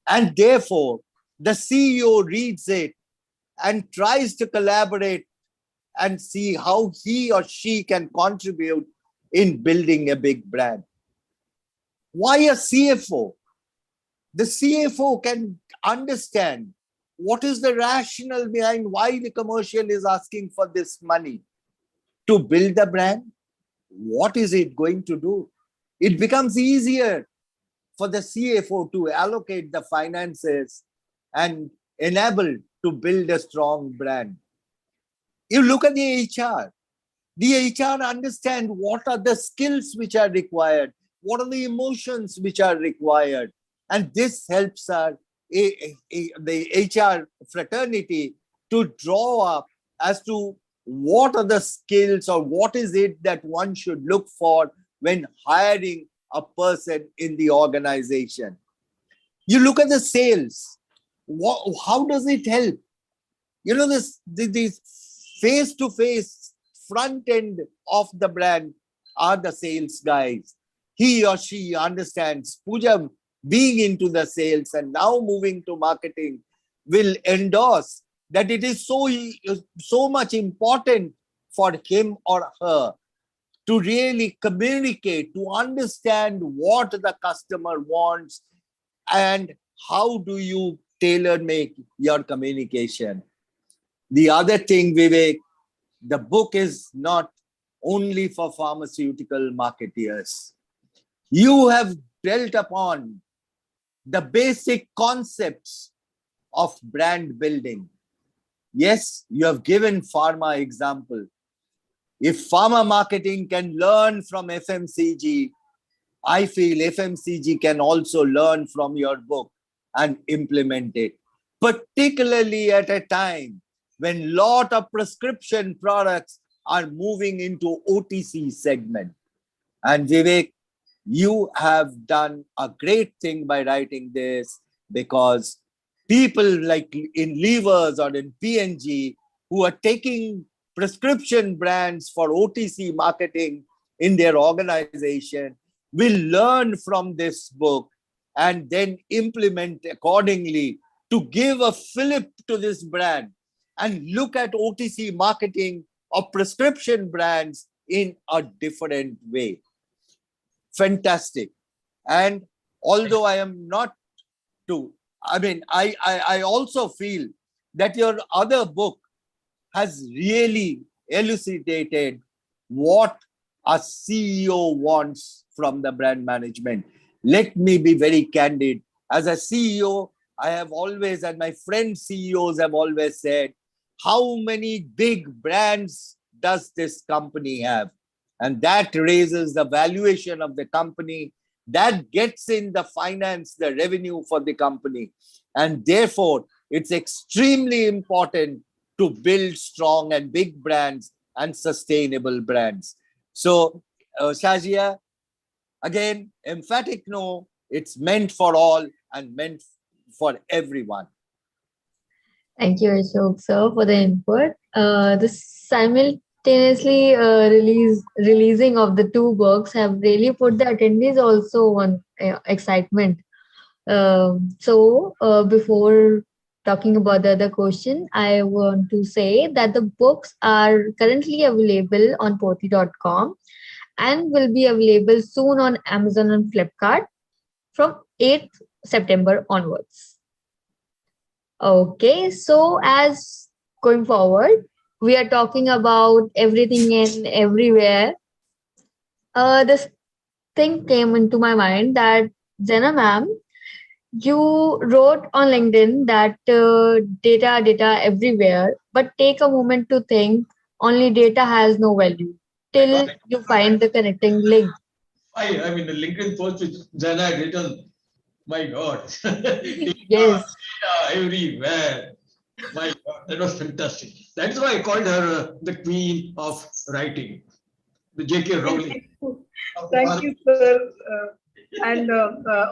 And therefore, the CEO reads it and tries to collaborate and see how he or she can contribute in building a big brand. Why a CFO? The CFO can understand what is the rationale behind why the commercial is asking for this money to build the brand. What is it going to do? It becomes easier for the CFO to allocate the finances and enable to build a strong brand. You look at the HR. The HR understand what are the skills which are required, what are the emotions which are required. And this helps the HR fraternity to draw up as to what are the skills or what is it that one should look for when hiring a person in the organization. You look at the sales. How does it help? This face-to-face front end of the brand are the sales guys. He or she understands. Pooja, being into the sales and now moving to marketing, will endorse that it is so much important for him or her to really communicate, to understand what the customer wants and how do you tailor make your communication? The other thing, Vivek, the book is not only for pharmaceutical marketeers. You have built upon the basic concepts of brand building. Yes, you have given pharma example. If pharma marketing can learn from FMCG, I feel FMCG can also learn from your book and implement it, particularly at a time when lot of prescription products are moving into OTC segment. And Vivek, you have done a great thing by writing this, because people like in Levers or in P&G who are taking prescription brands for OTC marketing in their organization will learn from this book and then implement accordingly to give a fillip to this brand and look at OTC marketing of prescription brands in a different way. Fantastic. And although I am not I also feel that your other book has really elucidated what a CEO wants from the brand management. Let me be very candid. As a CEO, I have always, and my friend CEOs have always said, how many big brands does this company have? And that raises the valuation of the company. That gets in the finance, the revenue for the company. And therefore, it's extremely important to build strong and big brands and sustainable brands. So, Shazia, again, emphatic no, it's meant for all and meant for everyone. Thank you, Ashok sir, for the input. The simultaneously releasing of the two books have really put the attendees also on excitement. Before talking about the other question, I want to say that the books are currently available on poti.com and will be available soon on Amazon and Flipkart from 8th September onwards. Okay, so as going forward, we are talking about everything and everywhere. This thing came into my mind that Jana ma'am, you wrote on LinkedIn that data everywhere, but take a moment to think only data has no value till you find the connecting link. I mean, the LinkedIn post which Jana had written, my God, Yes. everywhere. My God, that was fantastic. That's why I called her the queen of writing, the J.K. Rowling. Thank you, sir.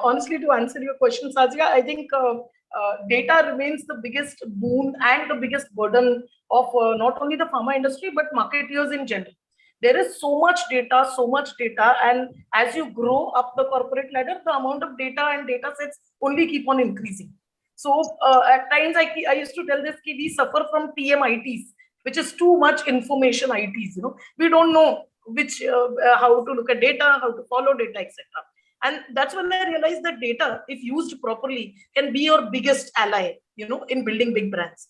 Honestly, to answer your question, Sajia, I think data remains the biggest boon and the biggest burden of not only the pharma industry, but marketeers in general. There is so much data, and as you grow up the corporate ladder, the amount of data and data sets only keep on increasing. So at times, I used to tell this, we suffer from TMITs, which is too much information ITs. We don't know which how to look at data, how to follow data, etc. And that's when I realized that data, if used properly, can be your biggest ally, in building big brands.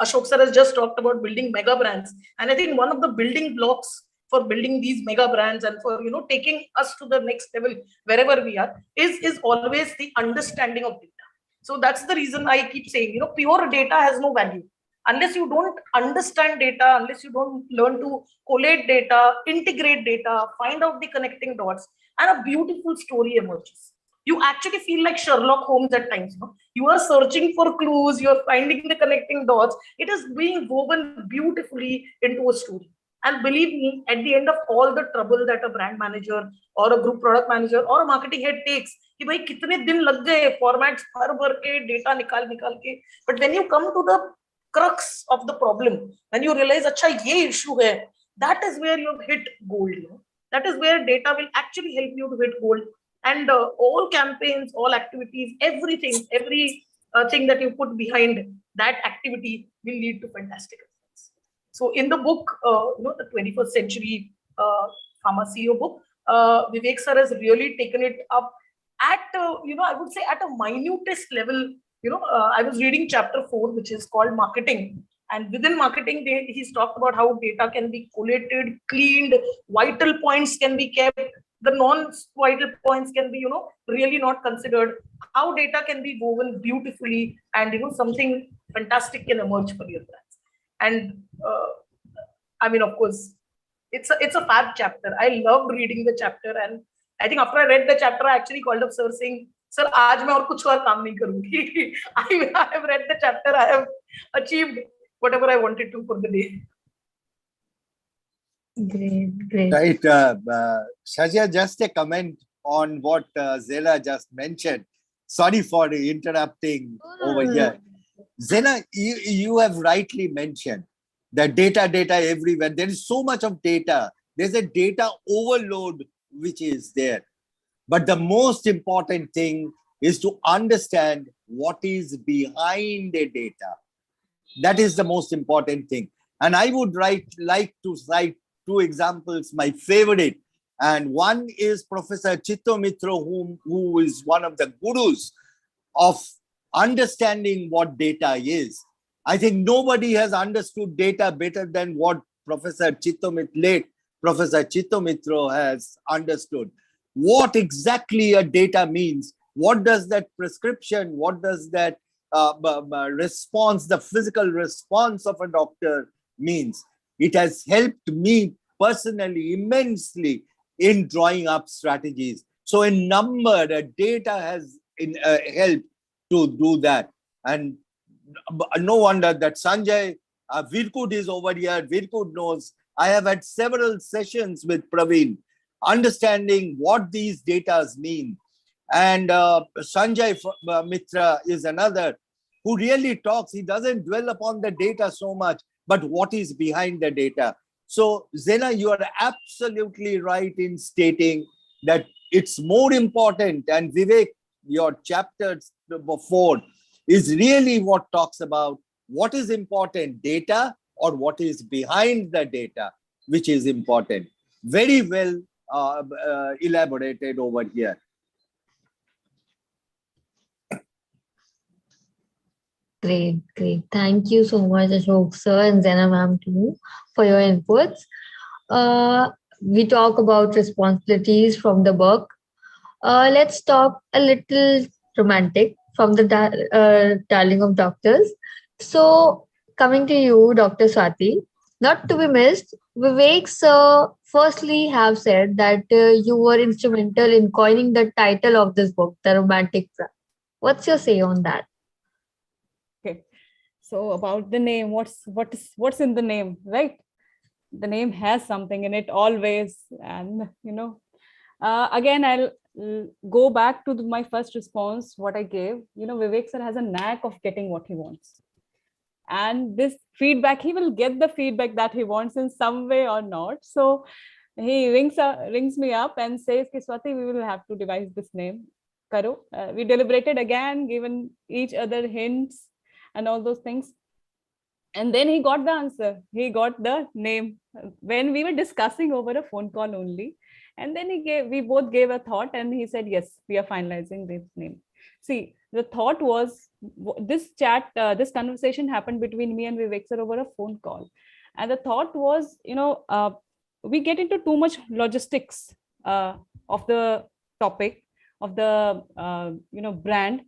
Ashok sir has just talked about building mega brands. And I think one of the building blocks for building these mega brands and for, taking us to the next level, wherever we are, is always the understanding of data. So that's the reason I keep saying, pure data has no value. Unless you don't understand data, unless you don't learn to collate data, integrate data, find out the connecting dots, and a beautiful story emerges. You actually feel like Sherlock Holmes at times. You are searching for clues, you're finding the connecting dots. It is being woven beautifully into a story. And believe me, at the end of all the trouble that a brand manager or a group product manager or a marketing head takes, कि भाई कितने दिन लग गए formats भर के data निकाल के, but when you come to the crux of the problem and you realize अच्छा ये issue है, that is where you have hit gold. That is where data will actually help you to hit gold. And all campaigns, all activities, everything, every thing that you put behind that activity will lead to fantastic results. So in the book, the 21st Century Pharma CEO book, Vivek sir has really taken it up at, I would say at a minutest level, I was reading chapter 4, which is called marketing. And within marketing, he's talked about how data can be collated, cleaned, vital points can be kept, the non-vital points can be, really not considered, how data can be woven beautifully, and, something fantastic can emerge for your brands. And I mean, of course, it's a fab chapter. I loved reading the chapter, and I think after I read the chapter, I actually called up sir saying, "Sir, आज मैं और कुछ और काम नहीं करूँगी." I have read the chapter. I have achieved whatever I wanted to for the day. Great. Right. Shazia, just a comment on what Zena just mentioned. Sorry for interrupting over here. Zena, you have rightly mentioned that data everywhere. There is so much of data. There's a data overload which is there. But the most important thing is to understand what is behind the data. That is the most important thing. And I would like to cite two examples, my favorite. And one is Professor Chitto Mitra, who is one of the gurus of understanding what data is. I think nobody has understood data better than what Professor Chitto Mitra has understood. What exactly a data means? What does that prescription, what does that response, the physical response of a doctor means? It has helped me personally immensely in drawing up strategies. So in number, the data has helped to do that. And no wonder that Sanjay, Virkud is over here. Virkud knows. I have had several sessions with Praveen, understanding what these data mean. And Sanjay Mitra is another who really talks. He doesn't dwell upon the data so much, but what is behind the data. So Zena, you are absolutely right in stating that it's more important. And Vivek, your chapter 4 is really what talks about what is important, data or what is behind the data, which is important. Very well elaborated over here. Great. Thank you so much, Ashok sir and Zena ma'am too for your inputs. We talk about responsibilities from the book. Let's talk a little romantic from the Darling of Doctors. So, coming to you, Dr. Swati, not to be missed, Vivek sir firstly have said that you were instrumental in coining the title of this book, The Romantic Brand. What's your say on that? Okay, so about the name, what's in the name, right? The name has something in it always, and again I'll go back to my first response, what I gave. Vivek sir has a knack of getting what he wants, and this feedback, he will get the feedback that he wants in some way or not. So he rings me up and says, Swati, we will have to devise this name. Karo. We deliberated again, given each other hints and all those things. And then he got the answer. He got the name when we were discussing over a phone call only. And then we both gave a thought, and he said, yes, we are finalizing this name. See, the thought was, this conversation happened between me and Vivek sir over a phone call. And the thought was, we get into too much logistics of the topic, of the, brand.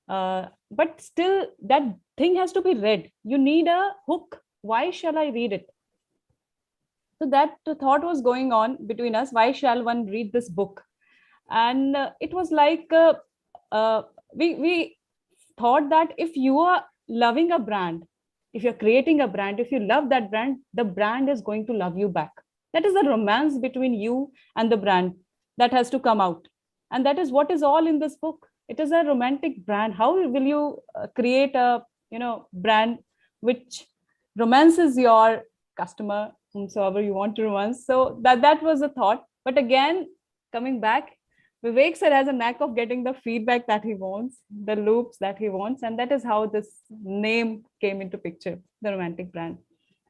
But still that thing has to be read. You need a hook. Why shall I read it? So that thought was going on between us. Why shall one read this book? And it was like, we thought that if you are loving a brand, if you're creating a brand, if you love that brand, the brand is going to love you back. That is the romance between you and the brand that has to come out. And that is what is all in this book. It is a romantic brand. How will you create a brand which romances your customer, whomsoever you want to romance? So that was the thought. But again, coming back, Vivek sir has a knack of getting the feedback that he wants, the loops that he wants, and that is how this name came into picture, the romantic brand.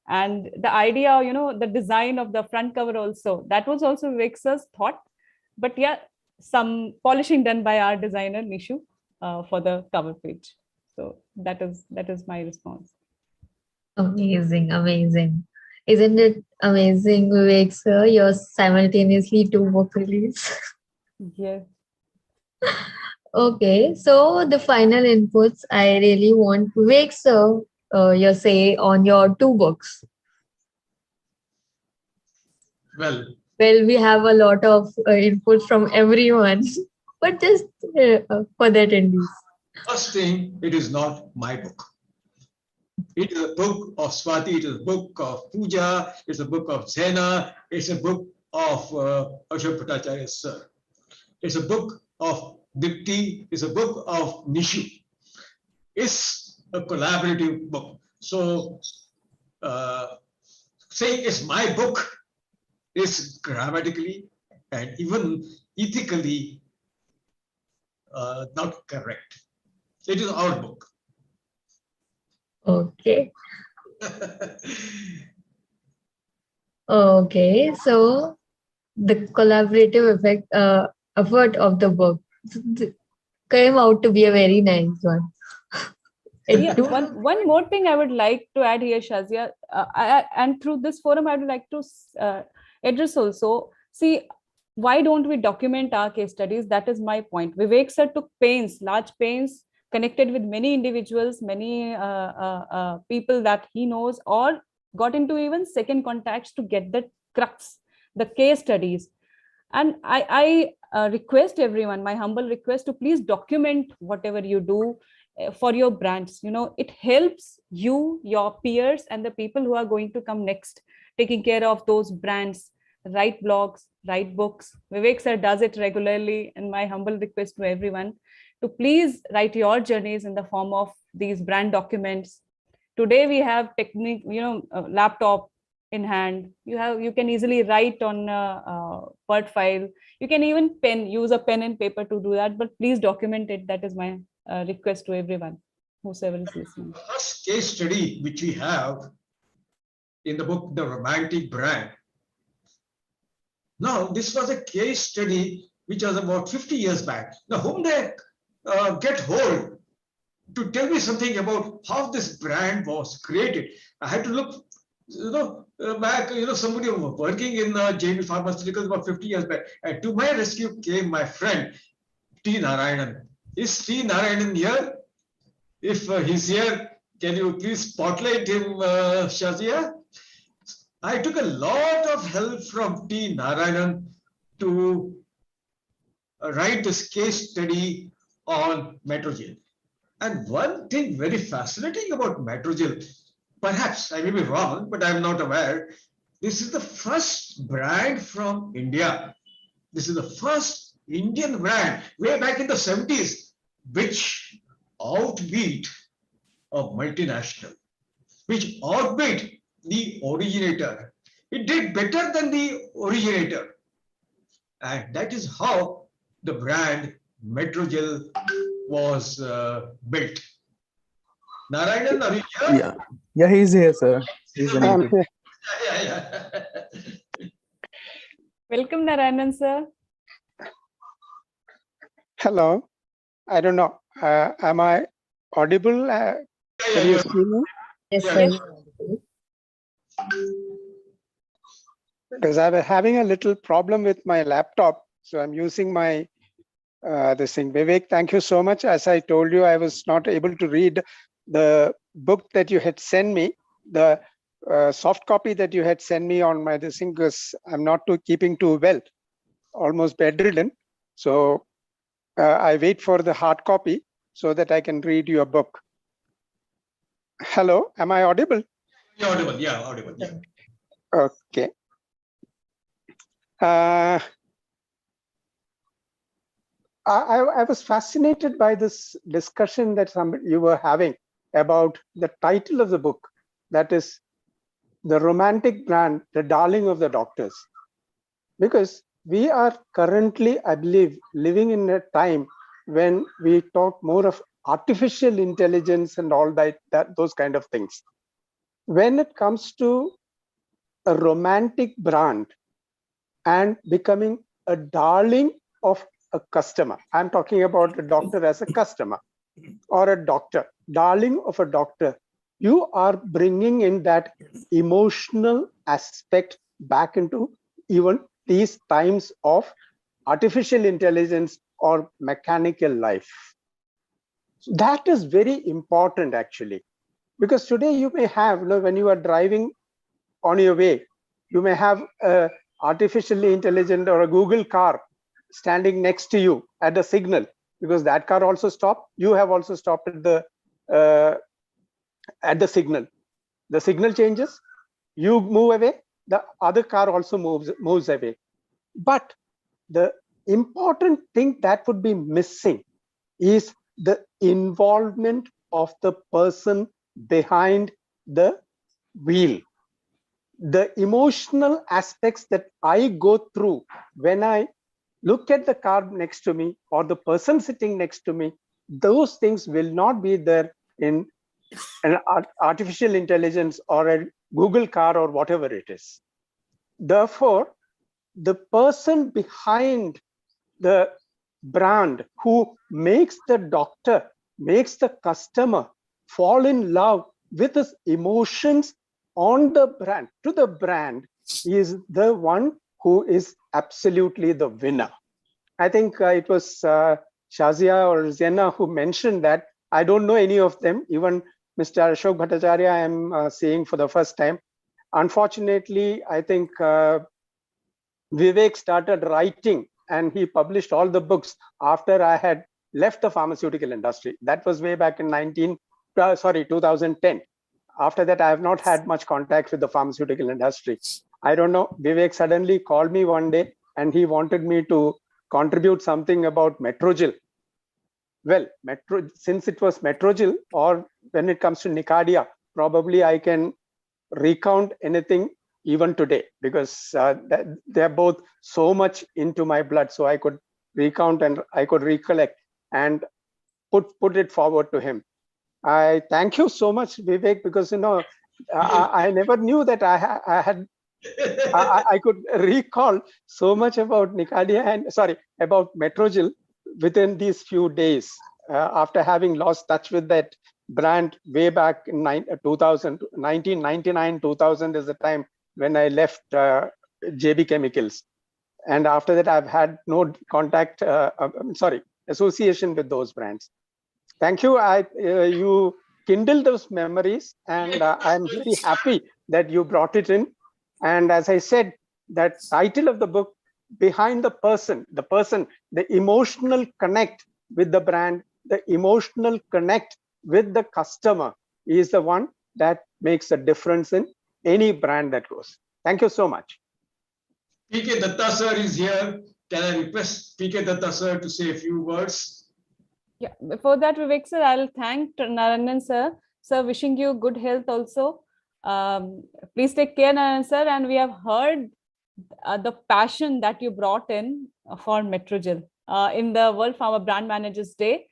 And the idea, the design of the front cover also, that was also Vivek sir's thought. But yeah, some polishing done by our designer Nishu for the cover page. So that is my response. Amazing, amazing. Isn't it amazing, Vivek sir? You're simultaneously two book release. Yes. Okay, so the final inputs, I really want Vivek sir, your say on your two books. Well, Well, we have a lot of inputs from everyone, but just for the attendees. first thing, it is not my book. It is a book of Swati, it is a book of Puja, it's a book of Zena, it's a book of Ashok Bhattacharya sir. It's a book of Dipti, it's a book of Nishu. It's a collaborative book. So saying it's my book is grammatically and even ethically not correct. It is our book. Okay. Okay, so the collaborative effort of the book came out to be a very nice one. Yeah, one more thing I would like to add here, Shazia, and through this forum, I would like to address also. See, why don't we document our case studies? That is my point. Vivek sir took large pains, connected with many individuals, many people that he knows, or got into even second contacts to get the crux, the case studies. And I request everyone, my humble request, to please document whatever you do for your brands. It helps you, your peers, and the people who are going to come next, taking care of those brands. Write blogs, write books. Vivek sir does it regularly, and my humble request to everyone to please write your journeys in the form of these brand documents. Today we have technique, laptop in hand. You can easily write on a Word file. You can even use a pen and paper to do that, but please document it. That is my request to everyone, whosoever is listening. The first case study which we have in the book, The Romantic Brand. Now, this was a case study which was about 50 years back. Now, whom they get hold to tell me something about how this brand was created. I had to look, back, somebody working in JB Pharmaceuticals about 50 years back. And to my rescue came my friend, T. Narayanan. Is T. Narayanan here? If he's here, can you please spotlight him, Shazia? I took a lot of help from T. Narayanan to write this case study on Metrogyl. And one thing very fascinating about Metrogyl, perhaps I may be wrong, but I'm not aware, this is the first brand from India. This is the first Indian brand way back in the 70s, which outbeat a multinational, which outbeat the originator. It did better than the originator. And that is how the brand Metrogyl was built. Narayanan, are you here? Yeah, he's here, sir. He's unmuted. Yeah. Welcome, Narayanan sir. Hello. I don't know. Am I audible? Can you see me? Yes, Yeah. sir. Because I'm having a little problem with my laptop, so I'm using my this thing. Vivek, thank you so much. As I told you, I was not able to read the book that you had sent me, the soft copy that you had sent me on my this thing, because I'm not keeping too well, almost bedridden. So I wait for the hard copy so that I can read your book. Hello, am I audible? You're audible. Yeah, audible. Yeah. Okay. I was fascinated by this discussion that you were having about the title of the book, that is The Romantic Brand, the Darling of the Doctors. Because we are currently, I believe, living in a time when we talk more of artificial intelligence and all those kind of things. When it comes to a romantic brand and becoming a darling of a customer. I'm talking about a doctor as a customer or a doctor, darling of a doctor. You are bringing in that emotional aspect back into even these times of artificial intelligence or mechanical life. That is very important actually, because today you may have, when you are driving on your way, you may have a artificially intelligent or a Google car standing next to you at the signal, because that car also stopped. You have also stopped at the signal. The signal changes, you move away, the other car also moves away. But the important thing that would be missing is the involvement of the person behind the wheel. The emotional aspects that I go through when I look at the car next to me or the person sitting next to me, those things will not be there in an artificial intelligence or a Google car or whatever it is. Therefore, the person behind the brand who makes the doctor, makes the customer fall in love with his emotions on the brand, to the brand, is the one who is absolutely the winner. I think it was Shazia or Zena who mentioned that. I don't know any of them. Even Mr. Ashok Bhattacharya, I am seeing for the first time. Unfortunately, I think Vivek started writing and he published all the books after I had left the pharmaceutical industry. That was way back in 2010. After that, I have not had much contact with the pharmaceutical industry. I don't know, Vivek suddenly called me one day and he wanted me to contribute something about Metrogyl. Well, since it was Metrogyl, or when it comes to Nicardia, probably I can recount anything even today, because they're both so much into my blood. So I could recount and I could recollect and put it forward to him. I thank you so much, Vivek, because I never knew that I could recall so much about Nicardia and about Metrogyl within these few days after having lost touch with that brand way back in 1999, 2000 is the time when I left JB Chemicals. And after that, I've had no contact, association with those brands. Thank you. You kindled those memories, and I'm very happy that you brought it in. And as I said, that title of the book, Behind the Person, the emotional connect with the brand, the emotional connect with the customer is the one that makes a difference in any brand that goes. Thank you so much. PK Datta sir is here. Can I request PK Datta sir to say a few words? Yeah, before that, Vivek sir, I'll thank Narayanan sir. Sir, wishing you good health also. Please take care, Narayanan sir. And we have heard the passion that you brought in for Metrogyl in the World Pharma Brand Managers Day.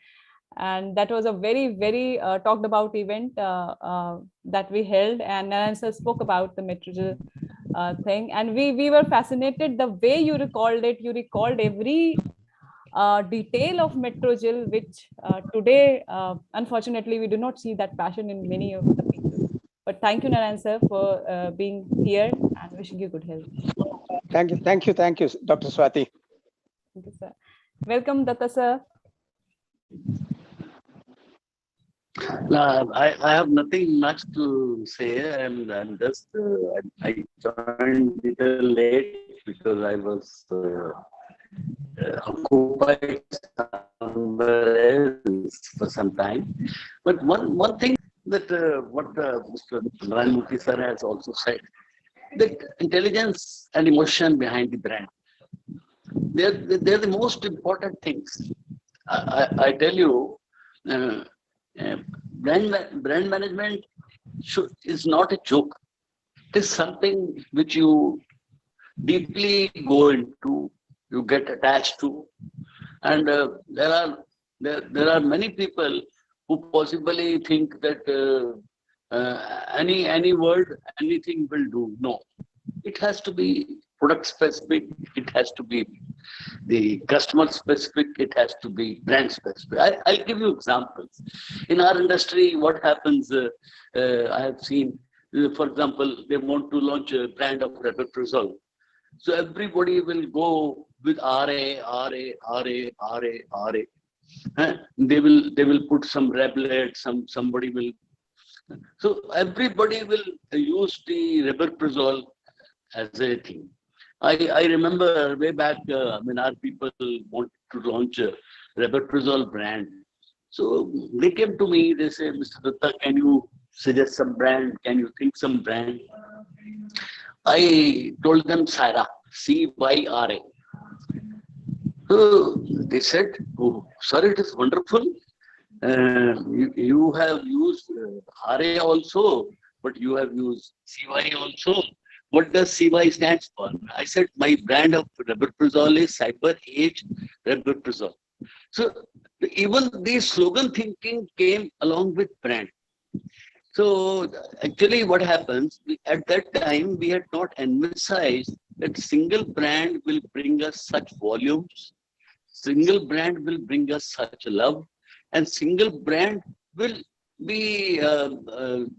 And that was a very, very talked about event that we held. And Narayanan sir spoke about the Metrogyl thing. And we were fascinated the way you recalled it. You recalled every detail of Metrogyl, which today, unfortunately, we do not see that passion in many of the people. But thank you, Narayan sir, for being here and wishing you good health. Thank you, Dr. Swati. Thank you, sir. Welcome, Datta sir. I have nothing much to say, and I'm just I joined a little late because I was occupied somewhere else for some time. But one thing that what Mr. Narayan sir has also said, that intelligence and emotion behind the brand, they're the most important things. I tell you. Brand management is not a joke. It is something which you deeply go into, you get attached to, and there are many people who possibly think that any word, anything will do. No, it has to be product specific. It has to be the customer specific, it has to be brand specific. I'll give you examples. In our industry, what happens, I have seen, for example, they want to launch a brand of rabeprazole. So everybody will go with RA. They will put some Revlet, somebody will. So everybody will use the rabeprazole as a thing. I remember way back when our people wanted to launch a rabeprazole brand. So they came to me, they say, Mr. Datta, can you suggest some brand? Can you think some brand? I told them Cyra, CYRA. So they said, oh, sir, it is wonderful. You have used RA also, but you have used CY also. What does CY stands for? I said, my brand of rabeprazole is Cyber Age Rabeprazole. So even the slogan thinking came along with brand. So actually what happens, at that time, we had not envisaged that single brand will bring us such volumes, single brand will bring us such love, and single brand will be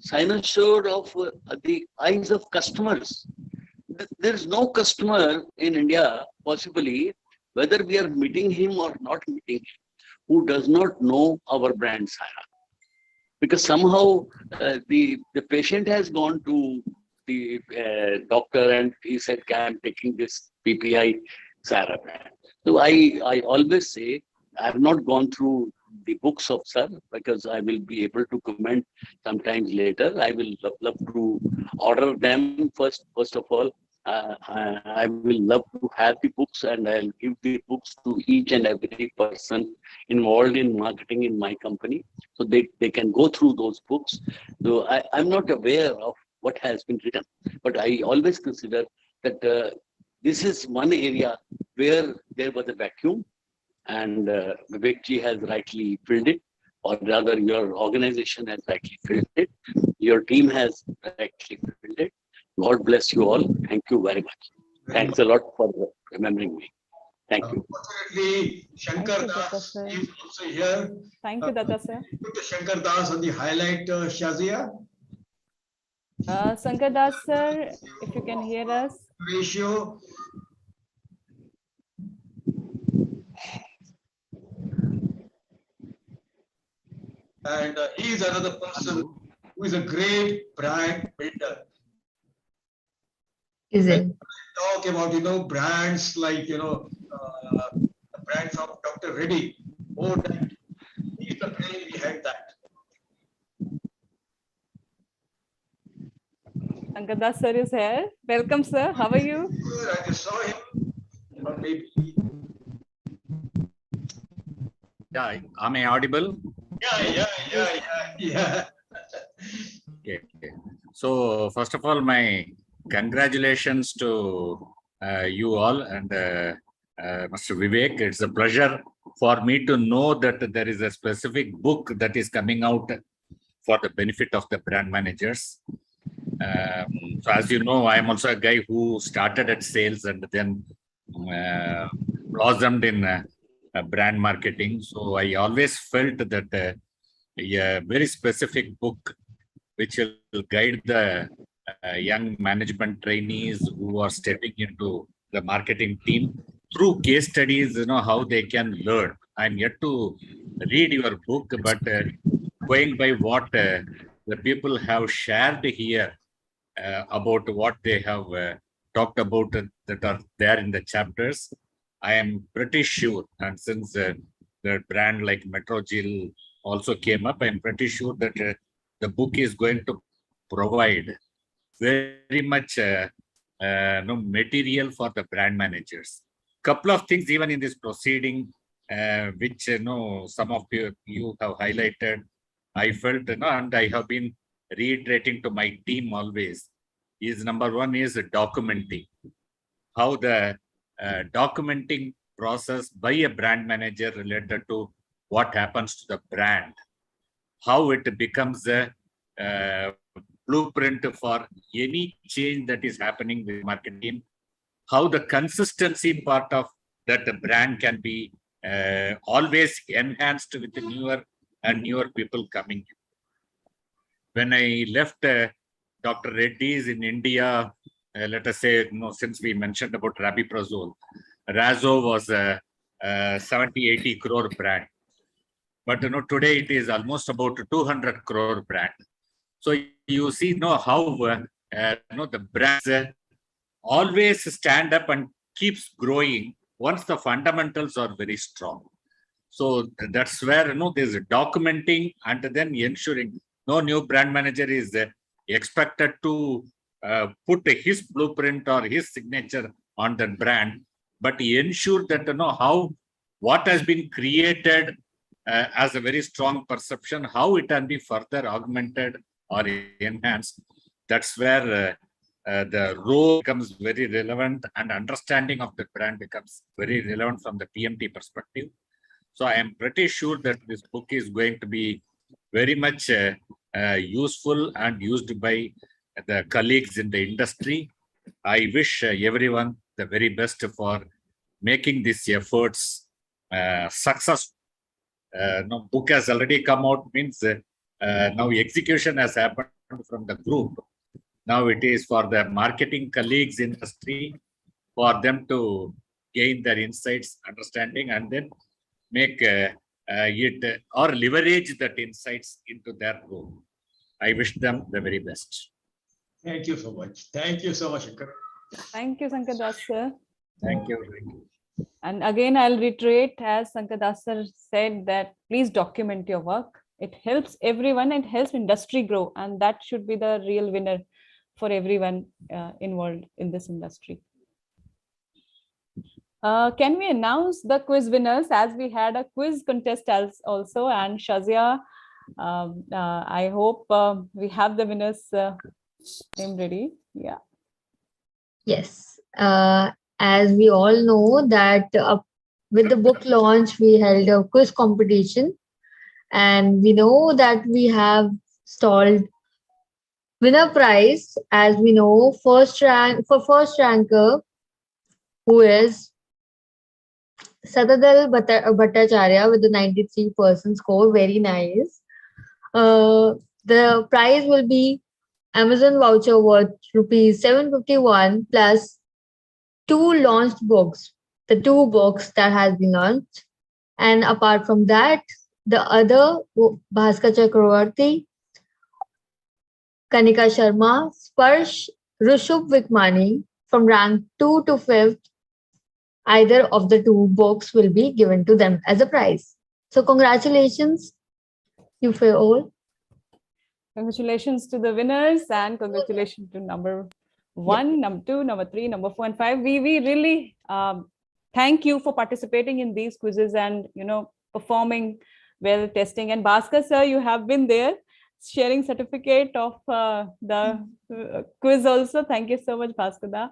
cynosure of the eyes of customers. There is no customer in India, possibly, whether we are meeting him or not meeting him, who does not know our brand Cyra. Because somehow the patient has gone to the doctor and he said, I'm taking this PPI Cyra brand. So I always say, I have not gone through the books of Sir because I will be able to comment sometimes later. I will love to order them first of all. I will love to have the books and I'll give the books to each and every person involved in marketing in my company. So they can go through those books. So I'm not aware of what has been written, but I always consider that this is one area where there was a vacuum and Vivek ji has rightly filled it, or rather your organization has rightly filled it. Your team has rightly filled it. God bless you all. Thank you very much. Thanks a lot for remembering me. Thank you. Unfortunately, Shankar Das is also here. Thank you, Datta sir. Put Shankar Das on the highlight, Shazia. Shankar Das sir, if you can hear us. Ratio. And he is another person who is a great brand builder. Is it? Talk about, brands like, the brand from Dr. Reddy. Oh, that he's the brain behind that. Shankar Das sir is here. Welcome, sir. How are you? Good. I just saw him. Or maybe. Yeah, am I audible? Yeah. Okay. So first of all, my congratulations to you all and Mr. Vivek. It's a pleasure for me to know that there is a specific book that is coming out for the benefit of the brand managers. So as you know, I am also a guy who started at sales and then blossomed in brand marketing. So I always felt that a very specific book which will guide the young management trainees who are stepping into the marketing team through case studies, how they can learn. I'm yet to read your book, but going by what the people have shared here about what they have talked about that are there in the chapters, I am pretty sure, and since the brand like Metrogel also came up, I'm pretty sure that the book is going to provide very much material for the brand managers. Couple of things even in this proceeding, which some of you have highlighted, I felt, and I have been reiterating to my team always, is number one is documenting. How the documenting process by a brand manager related to what happens to the brand, how it becomes a blueprint for any change that is happening with marketing, how the consistency part of that the brand can be always enhanced with the newer and newer people coming. When I left Dr. Reddy's in India, let us say, since we mentioned about Rabiprazole, Razo was a 70-80 crore brand. But today it is almost about 200 crore brand. So you see how the brands always stand up and keeps growing once the fundamentals are very strong. So that's where there's documenting and then ensuring no new brand manager is expected to put his blueprint or his signature on that brand, but ensure that what has been created as a very strong perception, how it can be further augmented or enhanced. That's where the role becomes very relevant and understanding of the brand becomes very relevant from the PMT perspective. So I am pretty sure that this book is going to be very much useful and used by the colleagues in the industry. I wish everyone the very best for making these efforts successful. No book has already come out, means now execution has happened from the group. Now it is for the marketing colleagues in the industry for them to gain their insights, understanding, and then make it or leverage that insights into their role. I wish them the very best. Thank you so much. Thank you so much, Shankar. Thank you, Shankar Das sir. Thank you. And again, I'll reiterate, as Shankar Das sir said, that please document your work. It helps everyone and helps industry grow. And that should be the real winner for everyone involved in this industry. Can we announce the quiz winners, as we had a quiz contest also, and Shazia, I hope we have the winners name ready. Yeah. Yes. As we all know that with the book launch, we held a quiz competition, and we know that we have stalled winner prize. As we know, first ranker, who is Satadal Bhattacharya with the 93% score, very nice. The prize will be Amazon voucher worth rupees 751 plus 2 launched books, the 2 books that has been launched. And apart from that, the other, Bhaskar Chakravarti, Kanika Sharma, Sparsh, Rushub Vikmani, from rank 2 to 5th, either of the 2 books will be given to them as a prize. So congratulations, you for all. Congratulations to the winners, and congratulations to number 1, number 2, number 3, number 4, and 5. We really thank you for participating in these quizzes and performing well, testing. And Bhaskar sir, you have been there sharing certificate of the quiz also. Thank you so much, Bhaskar da,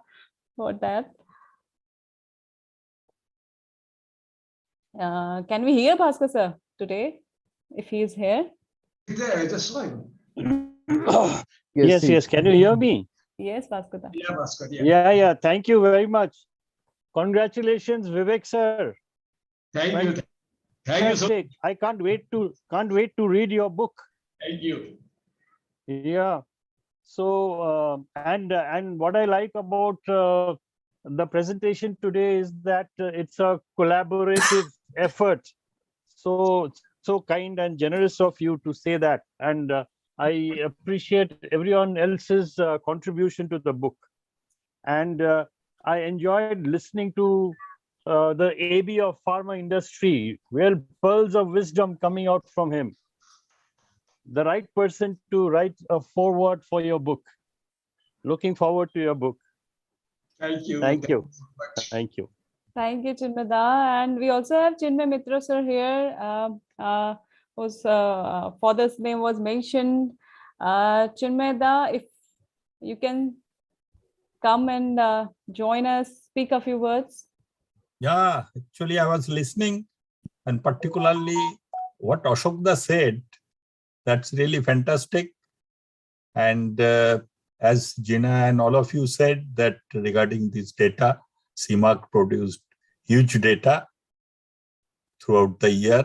for that. Can we hear Bhaskar sir today, if he is here? There, just fine. Yes. Can you hear me? Yes, Bhaskar da. Yeah, Bhaskar. Yeah. Yeah. Thank you very much. Congratulations, Vivek sir. Thank you. Thank you so much. I can't wait to read your book. Thank you. Yeah. So and what I like about the presentation today is that it's a collaborative effort. So kind and generous of you to say that, and I appreciate everyone else's contribution to the book. And I enjoyed listening to the AB of pharma industry, where pearls of wisdom coming out from him. The right person to write a foreword for your book. Looking forward to your book. Thank you. Thank you. Thank you. Thank you, Chinmada. And we also have Chinmay Mitra sir here, whose father's name was mentioned. Chinmada, if you can come and join us, speak a few words. Yeah, actually I was listening, and particularly what Ashokda said, that's really fantastic. And as Gina and all of you said, that regarding this data, CMARC produced huge data throughout the year,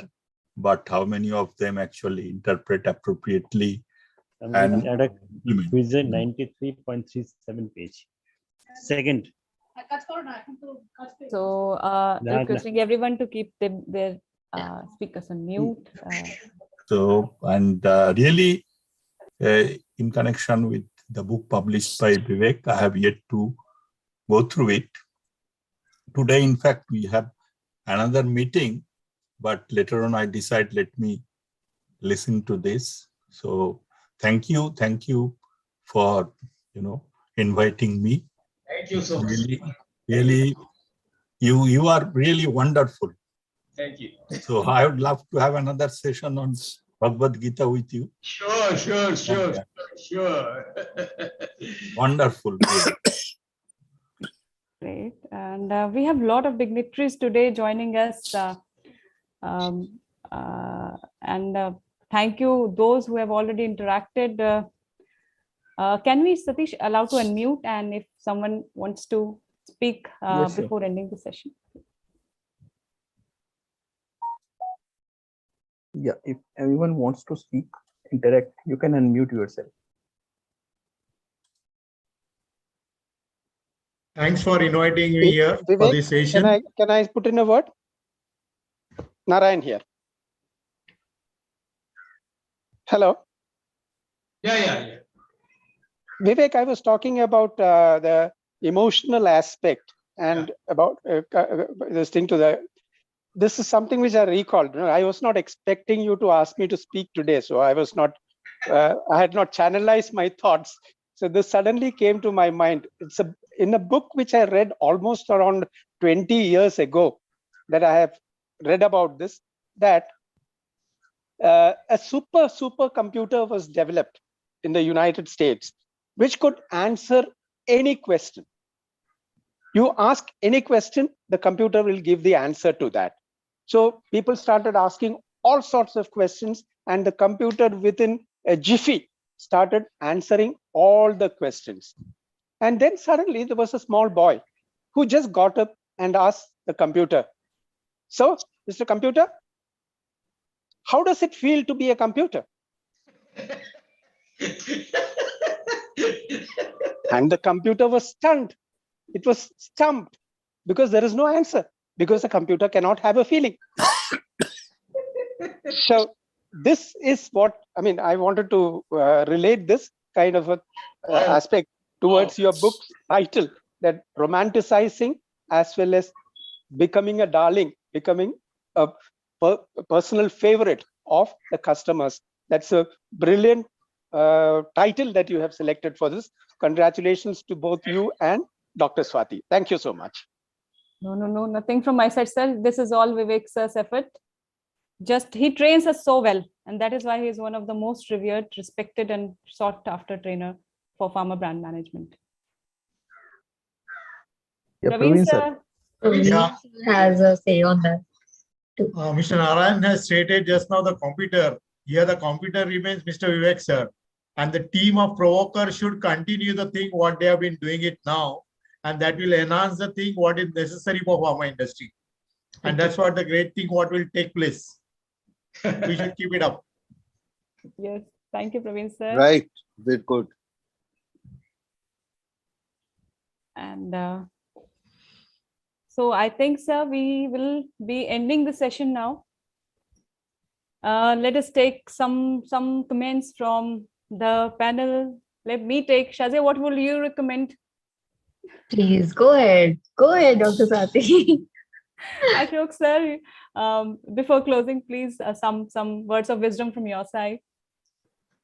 but how many of them actually interpret appropriately and at a quiz 93.37 page. Second. So requesting everyone to keep their speakers on mute. So, and really, in connection with the book published by Vivek, I have yet to go through it. Today, in fact, we have another meeting, but later on I decide, let me listen to this. So thank you for, inviting me. Thank you so much. Really, you are really wonderful. Thank you. So I would love to have another session on Bhagavad Gita with you. Sure. Wonderful. Great. And we have a lot of dignitaries today joining us. Thank you, those who have already interacted. Can we, Satish, allow to unmute, and if someone wants to speak Yes, sure. before ending the session? Yeah, if everyone wants to speak, interact, you can unmute yourself. Thanks for inviting me here Vivek, for this session. Can I put in a word? Narayan here. Hello. Yeah. Vivek, I was talking about the emotional aspect and about this thing this is something which I recalled. I was not expecting you to ask me to speak today, so I was not, I had not channelized my thoughts. So this suddenly came to my mind. It's in a book which I read almost around 20 years ago that I have read about this, that a super computer was developed in the United States, which could answer any question. You ask any question, the computer will give the answer to that. So people started asking all sorts of questions, and the computer within a jiffy started answering all the questions. And then suddenly there was a small boy who just got up and asked the computer, "So, Mr. Computer, how does it feel to be a computer?" And the computer was stunned. It was stumped because there is no answer, because the computer cannot have a feeling. So this is what, I wanted to relate this kind of aspect towards your book's title, that romanticizing as well as becoming a darling, becoming a personal favorite of the customers. That's a brilliant title that you have selected for this. Congratulations to both you and Dr. Swati. Thank you so much. No, nothing from my side, sir. This is all Vivek sir's effort. Just he trains us so well, and that is why he is one of the most revered, respected, and sought after trainer for pharma brand management. Yeah, Praveen sir. Praveen has a say on that. Mr. Narayan has stated just now the computer. Here the computer remains Mr. Vivek sir. And the team of provokers should continue the thing what they have been doing it now. And that will enhance the thing what is necessary for pharma industry. And that's what the great thing what will take place. We should keep it up. Yes, thank you, Praveen sir. Right, very good. And so I think, sir, we will be ending the session now. Let us take some comments from the panel. Let me take, Shazia, what will you recommend? Please go ahead. Go ahead, Dr. Swati. Ashok sir, before closing, please, some words of wisdom from your side.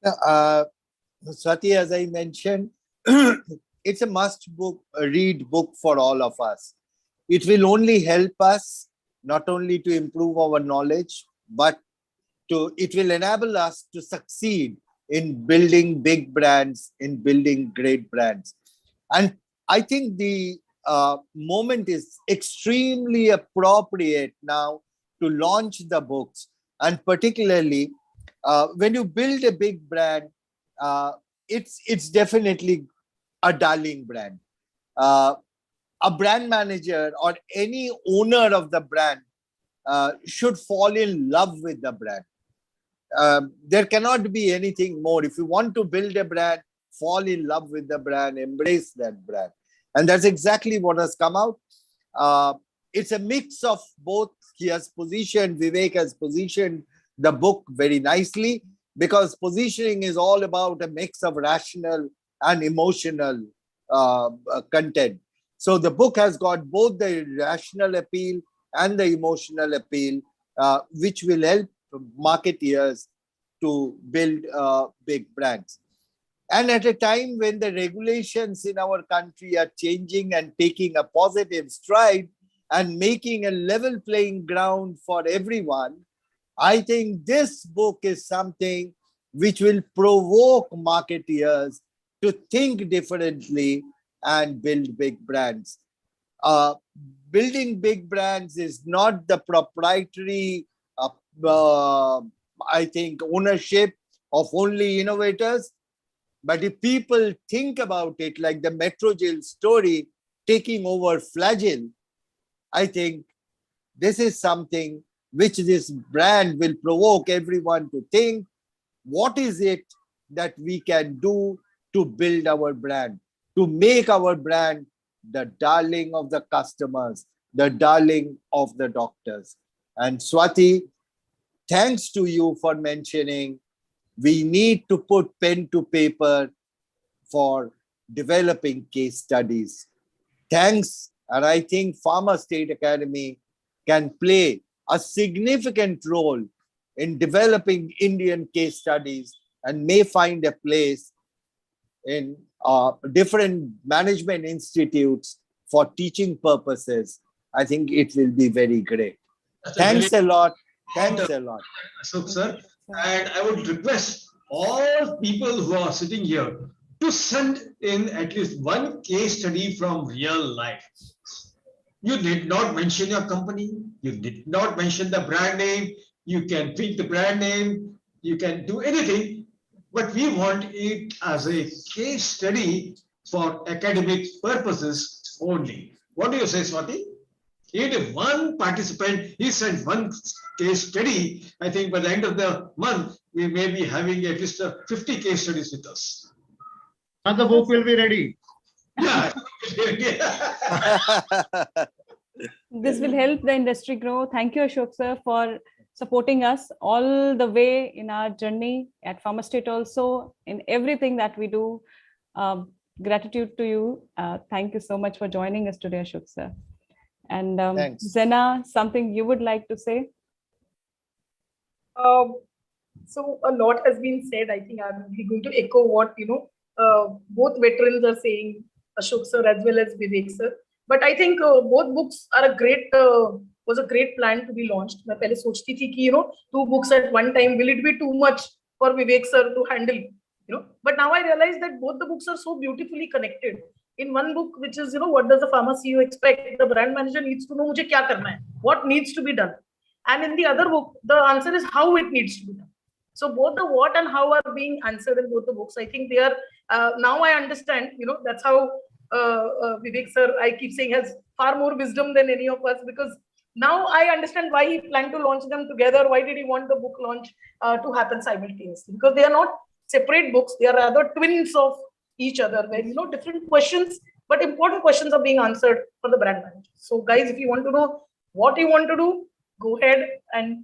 Swati, as I mentioned, it's a must-read book for all of us. It will only help us not only to improve our knowledge, but it will enable us to succeed in building big brands, in building great brands. And I think the moment is extremely appropriate now to launch the books. And particularly when you build a big brand, it's definitely a darling brand. a brand manager or any owner of the brand should fall in love with the brand. There cannot be anything more. If you want to build a brand, fall in love with the brand, embrace that brand. And that's exactly what has come out. It's a mix of both. Vivek has positioned the book very nicely, because positioning is all about a mix of rational and emotional content. So the book has got both the rational appeal and the emotional appeal, which will help marketeers to build big brands. And at a time when the regulations in our country are changing and taking a positive stride and making a level playing ground for everyone, I think this book is something which will provoke marketeers to think differently and build big brands. Building big brands is not the proprietary, I think, ownership of only innovators. But if people think about it like the Metrojail story taking over Flagell, I think this is something which this brand will provoke everyone to think, what is it that we can do to build our brand, to make our brand the darling of the customers, the darling of the doctors. And Swati, thanks to you for mentioning we need to put pen to paper for developing case studies. Thanks. And I think Pharma State Academy can play a significant role in developing Indian case studies and may find a place in different management institutes for teaching purposes. I think it will be very great. Thanks a lot. Thanks a lot. Ashok sir. And I would request all people who are sitting here to send in at least one case study from real life. You did not mention your company. You did not mention the brand name. You can pick the brand name. You can do anything. But we want it as a case study for academic purposes only. What do you say, Swati? Even if one participant he sent one case study, I think by the end of the month, we may be having at least 50 case studies with us. And the book will be ready. Yeah. This will help the industry grow. Thank you, Ashok sir, for supporting us all the way in our journey at Pharma State also, in everything that we do. Gratitude to you. Thank you so much for joining us today, Ashok sir. And Zena, something you would like to say? So a lot has been said. I think I'm going to echo what both veterans are saying, Ashok sir as well as Vivek sir. But I think both books are was a great plan to be launched. मैं पहले सोचती थी कि 2 books at one time, will it be too much for Vivek sir to handle? But now I realize that both the books are so beautifully connected. In one book, which is what does the Pharma CEO expect? The brand manager needs to know मुझे क्या करना है, what needs to be done. And in the other book, the answer is how it needs to be done. So both the what and how are being answered in both the books. I think they are, now I understand, that's how Vivek sir, I keep saying, has far more wisdom than any of us, because now I understand why he planned to launch them together. Why did he want the book launch to happen simultaneously? Because they are not separate books. They are rather twins of each other, where, different questions, but important questions are being answered for the brand manager. So guys, if you want to know what you want to do, go ahead and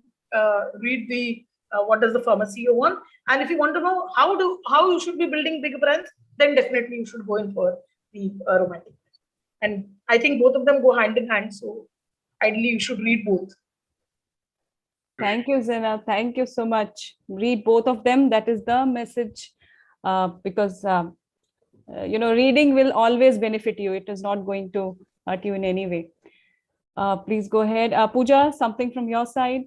read the what does the Pharma CEO want. And if you want to know how you should be building big brands, then definitely you should go in for the romantic. And I think both of them go hand in hand. So ideally, you should read both. Thank you, Zena. Thank you so much. Read both of them. That is the message, because reading will always benefit you. It is not going to hurt you in any way. Please go ahead. Pooja, something from your side?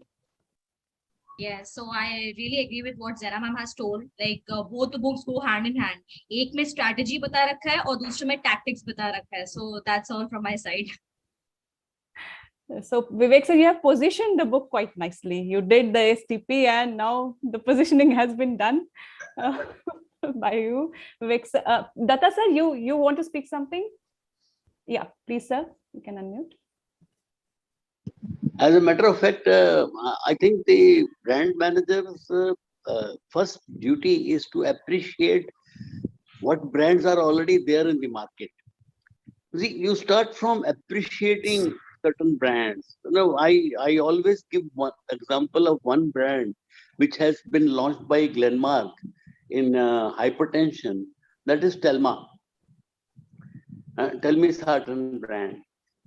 Yeah, so I really agree with what Zena ma'am has told. Like both the books go hand in hand. एक में strategy बता रखा है और दूसरे में tactics बता रखा है. So that's all from my side. So Vivek sir, you have positioned the book quite nicely. You did the STP and now the positioning has been done by you. Vivek sir, Datta sir, you want to speak something? Yeah, please, sir, you can unmute. As a matter of fact, I think the brand manager's first duty is to appreciate what brands are already there in the market. See, you start from appreciating certain brands. I always give one example of one brand which has been launched by Glenmark in hypertension. That is Telma. Tell me certain brand.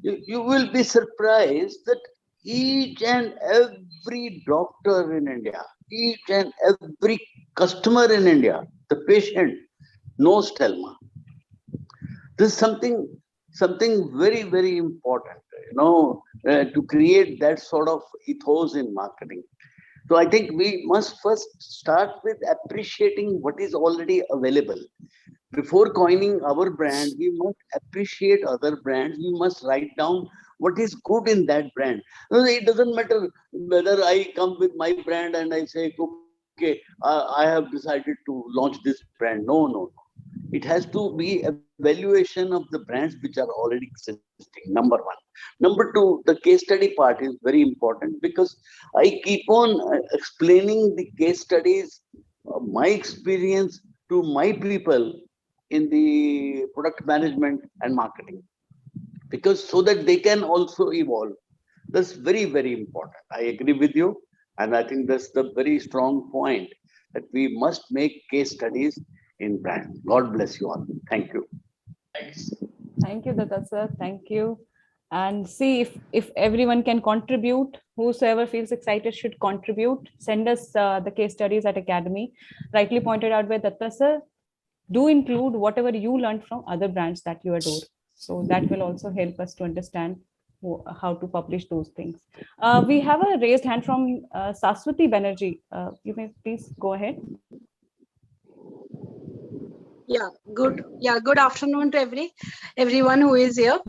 You will be surprised that each and every doctor in India, each and every customer in India, the patient knows Telma. This is something very, very important, to create that sort of ethos in marketing. So I think we must first start with appreciating what is already available. Before coining our brand, we must appreciate other brands. We must write down what is good in that brand. It doesn't matter whether I come with my brand and I say, okay, I have decided to launch this brand. No. It has to be evaluation of the brands which are already existing, number one. Number two, the case study part is very important because I keep on explaining the case studies, my experience to my people in the product management and marketing, because so that they can also evolve. That's very, very important. I agree with you. And I think that's the very strong point that we must make case studies in brand. God bless you all. Thank you. Thanks. Thank you, Datta sir. Thank you. And see if everyone can contribute. Whosoever feels excited should contribute. Send us the case studies at Academy. Rightly pointed out by Datta sir. Do include whatever you learned from other brands that you adore. So that will also help us to understand how to publish those things. We have a raised hand from Saswati Banerjee. You may please go ahead. Good afternoon to everyone who is here.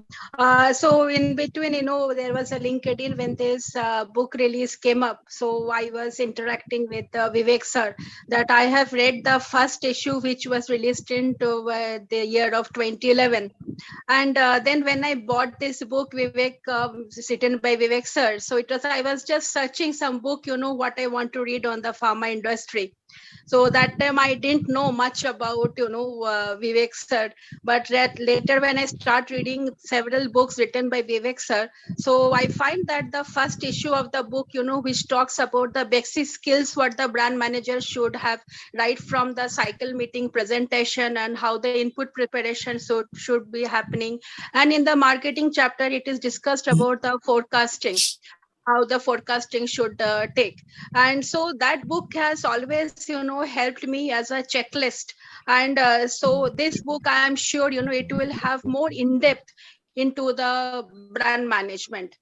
So in between, there was a LinkedIn when this book release came up. So I was interacting with Vivek sir that I have read the first issue which was released into the year of 2011. And then when I bought this book, Vivek, written by Vivek sir, so I was just searching some book, what I want to read on the pharma industry. So that time I didn't know much about, Vivek sir, but later when I start reading several books written by Vivek sir, so I find that the first issue of the book, which talks about the basic skills what the brand manager should have right from the cycle meeting presentation and how the input preparation should be happening. And in the marketing chapter, it is discussed about the forecasting, how the forecasting should take. And so that book has always helped me as a checklist. And so this book, I am sure it will have more in-depth into the brand management.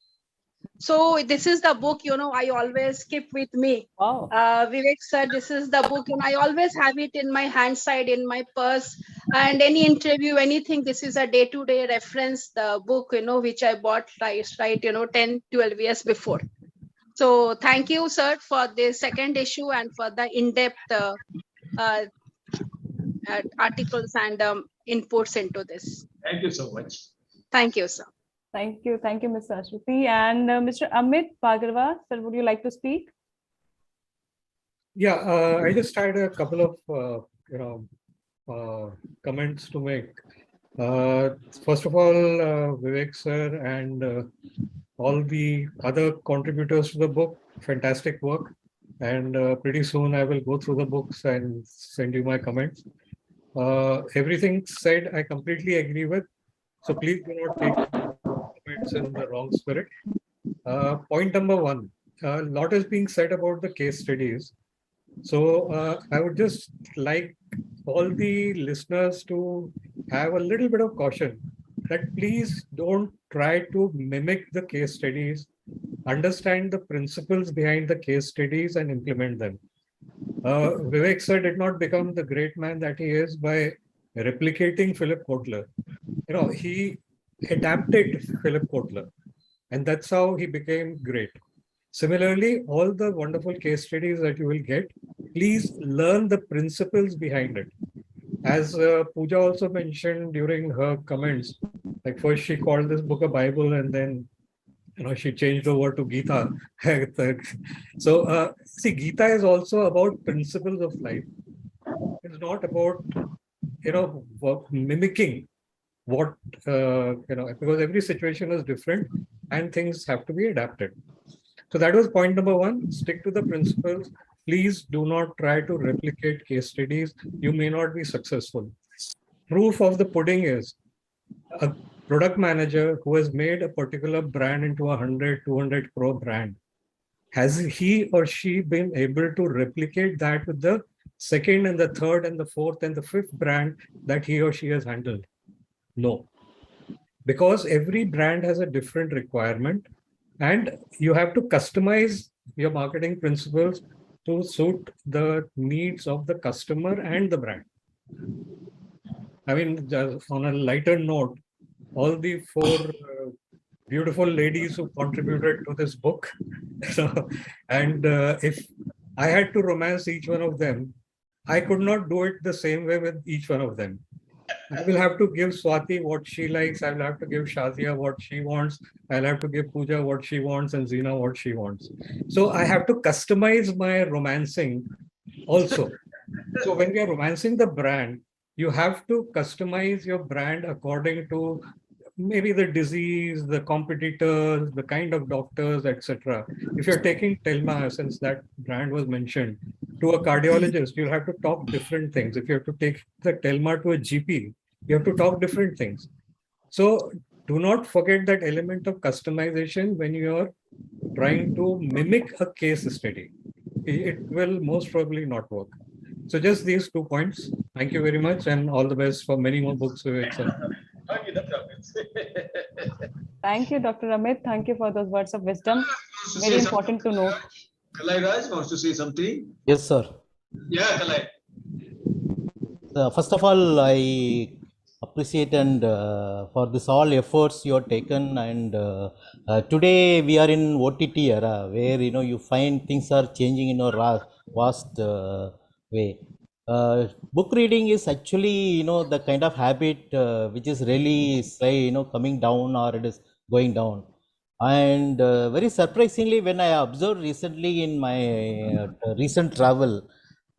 So this is the book I always keep with me. Vivek sir, this is the book, I always have it in my hand side, in my purse, and any interview, anything, this is a day-to-day reference, the book which I bought right 10-12 years before. So thank you sir for the second issue and for the in-depth articles and inputs into this. Thank you so much. Thank you, sir. Thank you, Mr. Ashwati. And Mr. Amit Bhagarwa, sir, would you like to speak? Yeah, I just had a couple of comments to make. First of all, Vivek sir and all the other contributors to the book, fantastic work. And pretty soon I will go through the books and send you my comments. Everything said, I completely agree with. So please do not take comments in the wrong spirit. Point number one, a lot is being said about the case studies. So I would just like all the listeners to have a little bit of caution that please don't try to mimic the case studies, understand the principles behind the case studies and implement them. Vivek sir did not become the great man that he is by replicating Philip Kotler. He adapted Philip Kotler, and that's how he became great. Similarly, all the wonderful case studies that you will get, please learn the principles behind it. As Pooja also mentioned during her comments, Like first she called this book a Bible, and then she changed over to Gita. So see, Gita is also about principles of life. It's not about mimicking what because every situation is different and things have to be adapted. So that was point number one. Stick to the principles. Please do not try to replicate case studies. You may not be successful. Proof of the pudding is a product manager who has made a particular brand into 100, 200 crore brand. Has he or she been able to replicate that with the second and the third and the fourth and the fifth brand that he or she has handled? No. Because every brand has a different requirement and you have to customize your marketing principles to suit the needs of the customer and the brand. I mean, just on a lighter note, all the four beautiful ladies who contributed to this book, and if I had to romance each one of them, I could not do it the same way with each one of them. I will have to give Swati what she likes. I will have to give Shazia what she wants. I'll have to give Pooja what she wants and Zina what she wants. So I have to customize my romancing also. So when we are romancing the brand, you have to customize your brand according to maybe the disease, the competitors, the kind of doctors, etc. If you're taking Telma, since that brand was mentioned, to a cardiologist, you'll have to talk different things. If you have to take the Telma to a GP, you have to talk different things. So do not forget that element of customization when you're trying to mimic a case study. It will most probably not work. So just these 2 points. Thank you very much and all the best for many more books, Vivek sir. Thank you, Dr. Amit. Thank you for those words of wisdom. Very important to note. Kalai Raj wants to say something. Yes, sir. Yeah, Kalai. First of all, I appreciate and for this all efforts you have taken, and today we are in OTT era where you find things are changing in a vast way. Book reading is actually the kind of habit which is really coming down, or it is going down. And very surprisingly, when I observed recently in my recent travel,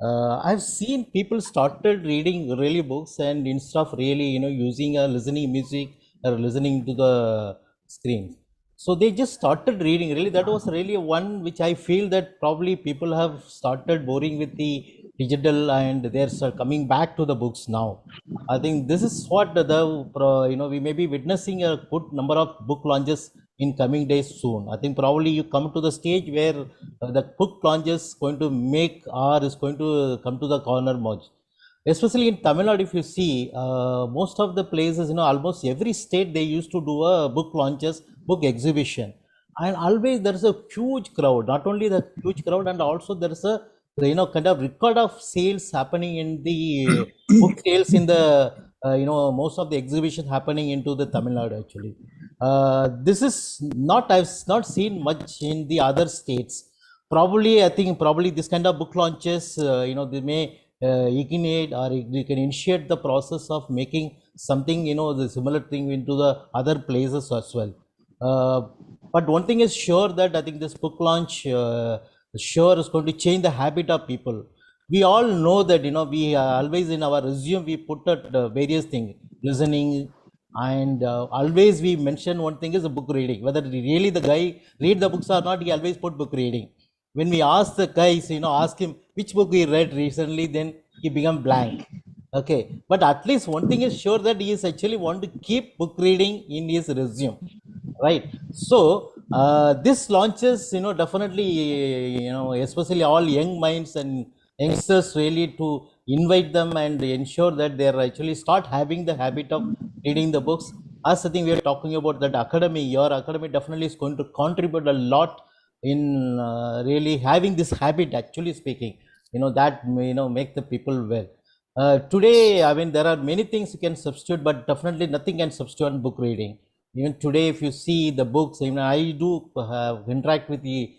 I've seen people started reading really books, and instead of really using a listening music or listening to the screen, so they just started reading. Really, that was really one which I feel that probably people have started boring with the digital, and they're coming back to the books now. I think this is what we may be witnessing a good number of book launches in coming days soon. I think probably you come to the stage where the book launches is going to make or is going to come to the corner much. Especially in Tamil Nadu, if you see, most of the places, almost every state, they used to do a book launches, book exhibition. And always there is a huge crowd, not only the huge crowd, and also there is a kind of record of sales happening in the book sales in the most of the exhibition happening into the Tamil Nadu actually. This is not, I've not seen much in the other states. Probably, I think probably this kind of book launches, they may ignite or they can initiate the process of making something, the similar thing into the other places as well. But one thing is sure, that I think this book launch sure is going to change the habit of people. We all know that, we always in our resume, we put at various things, listening, and always we mention one thing is a book reading. Whether really the guy read the books or not, he always put book reading. When we ask the guys, ask him which book he read recently, then he become blank. Okay, but at least one thing is sure, that he is actually want to keep book reading in his resume, right? So this launches, definitely, especially all young minds and youngsters, really to invite them and ensure that they are actually start having the habit of reading the books. As I think we are talking about that academy, your academy definitely is going to contribute a lot in really having this habit, actually speaking, that make the people well. Today, I mean, there are many things you can substitute, but definitely nothing can substitute on book reading. Even today, if you see the books, I do interact with the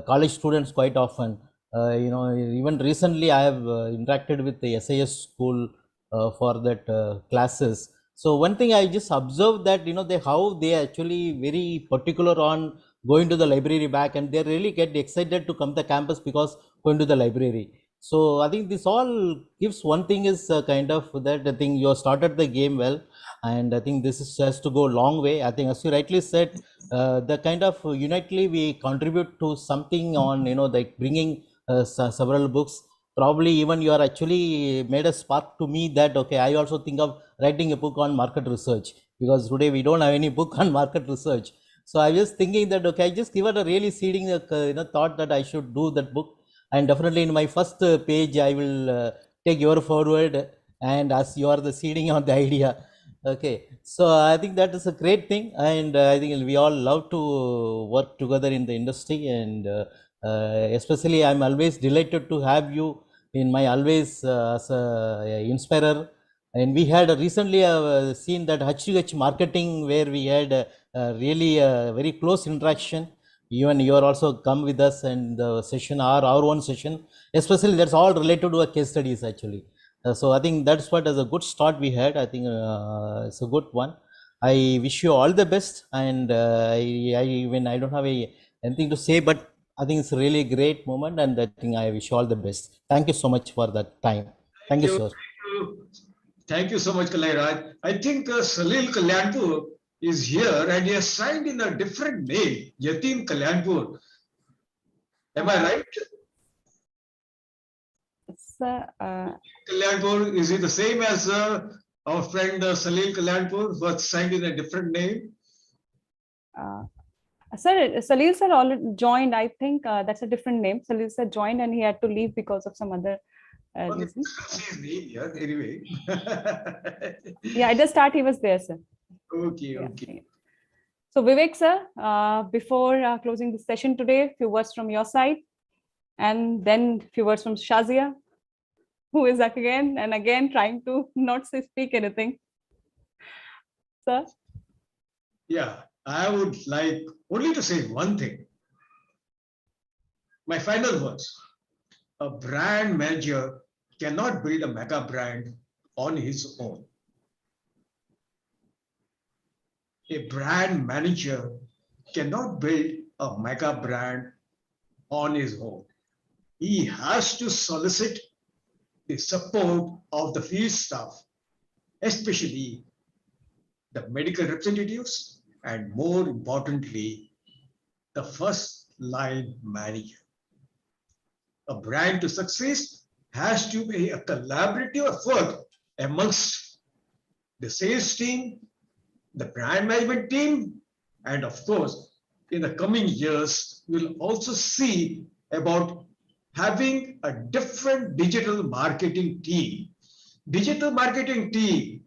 college students quite often. Even recently I have interacted with the SAS school for that classes. So one thing I just observed that, how they actually very particular on going to the library back, and they really get excited to come to campus because going to the library. So I think this all gives one thing is kind of that I think you started the game well, and I think this has to go a long way. I think as you rightly said, the kind of unitely we contribute to something on, like bringing several books. Probably even you are actually made a spark to me that, okay, I also think of writing a book on market research, because today we don't have any book on market research. So I was thinking that, okay, I just give it a really seeding thought that I should do that book. And definitely in my first page I will take your forward, and as you are the seeding on the idea. Okay, so I think that is a great thing, and I think we all love to work together in the industry, and especially I'm always delighted to have you in my always as a inspirer. And we had recently seen that HUH marketing, where we had really a very close interaction. Even you are also come with us, and the session, our own session, especially that's all related to our case studies actually. So I think that's what as a good start we had. I think it's a good one. I wish you all the best, and I don't have anything to say, but I think it's a really great moment, and I think I wish you all the best. Thank you so much for that time. Thank you, sir. Thank you so much, Kalairaj. I think Salil Kalyanpur is here and he has signed in a different name, Yatin Kalyanpur. Am I right? Kalyanpur, is it the same as our friend Salil Kalyanpur, who has signed in a different name? Sir, Salil sir already joined. I think that's a different name. Salil sir joined and he had to leave because of some other reason. His name here, anyway. Yeah, at the start he was there, sir. Okay, okay. Yeah. So Vivek sir, before closing the session today, few words from your side, and then few words from Shazia, who is again and again trying to not speak anything. Sir? Yeah, I would like only to say one thing. My final words. A brand manager cannot build a mega brand on his own. A brand manager cannot build a mega brand on his own. He has to solicit the support of the field staff, especially the medical representatives, and more importantly, the first line manager. A brand to succeed has to be a collaborative effort amongst the sales team, the brand management team, and of course, in the coming years, we'll also see about having a different digital marketing team. Digital marketing team,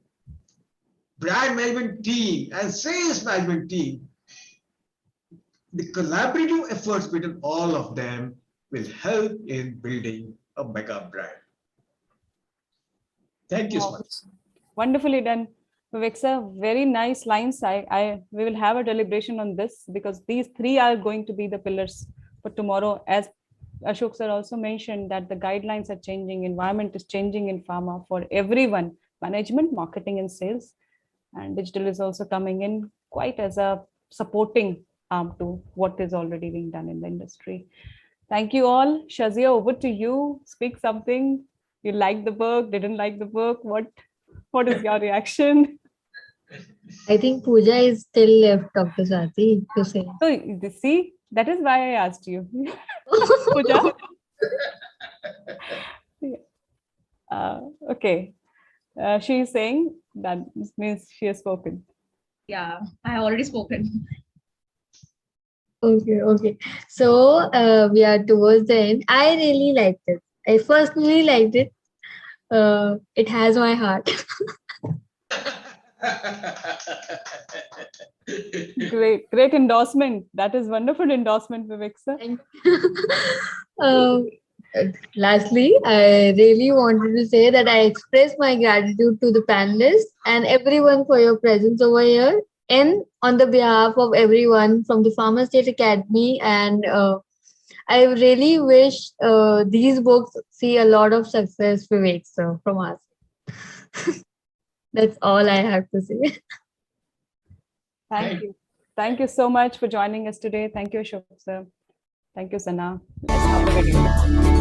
brand management team, and sales management team. The collaborative efforts between all of them will help in building a mega brand. Thank you so much. Wonderfully done, Vivek sir. Very nice lines. We will have a deliberation on this, because these three are going to be the pillars for tomorrow. As Ashok sir also mentioned, that the guidelines are changing, environment is changing in pharma for everyone, management, marketing and sales, and digital is also coming in quite as a supporting arm to what is already being done in the industry. Thank you all. Shazia, over to you. Speak something. You liked the book, didn't like the book. What is your reaction? I think Pooja is still left, Dr. Swati, to say. So, see, that is why I asked you. Pooja? Okay. She is saying that this means she has spoken. Yeah, I have already spoken. Okay. So we are towards the end. I really liked it. I personally liked it. It has my heart. Great endorsement. That is wonderful endorsement, Vivek sir. Lastly, I really wanted to say that I express my gratitude to the panelists and everyone for your presence over here, and on the behalf of everyone from the Pharma State Academy. And I really wish these books see a lot of success, Vivek sir, from us. That's all I have to say. Thank you. Thank you so much for joining us today. Thank you, Ashok sir. Thank you, Sana. Let's stop the video.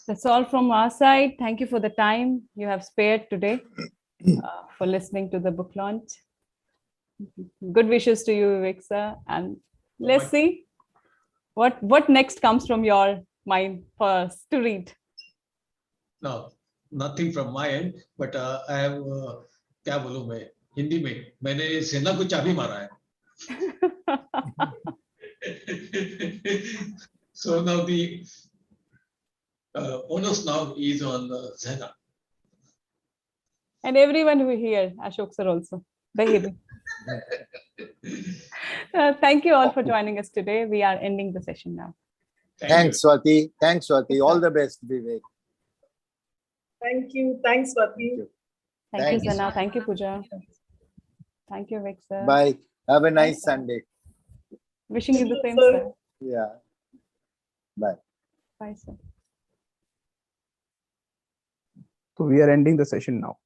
That's all from our side. Thank you for the time you have spared today for listening to the book launch. Good wishes to you, Vivek sir. And let's see what next comes from your mind for us to read. No, nothing from my end, but I have क्या बोलूं मैं हिंदी में मैंने सेना को चाबी मारा है. So now the onus now is on Sena. And everyone who here, Ashok sir also. Thank you all for joining us today. We are ending the session now. Thanks, Swati. Thanks, Swati. All the best, Vivek. Thank you. Thanks, Swati. Thank you, Sana. Thank you, Pooja. Thank you, Vivek sir. Bye. Have a nice Sunday. Wishing you the same, sir. Yeah. Bye. Bye, sir. So we are ending the session now.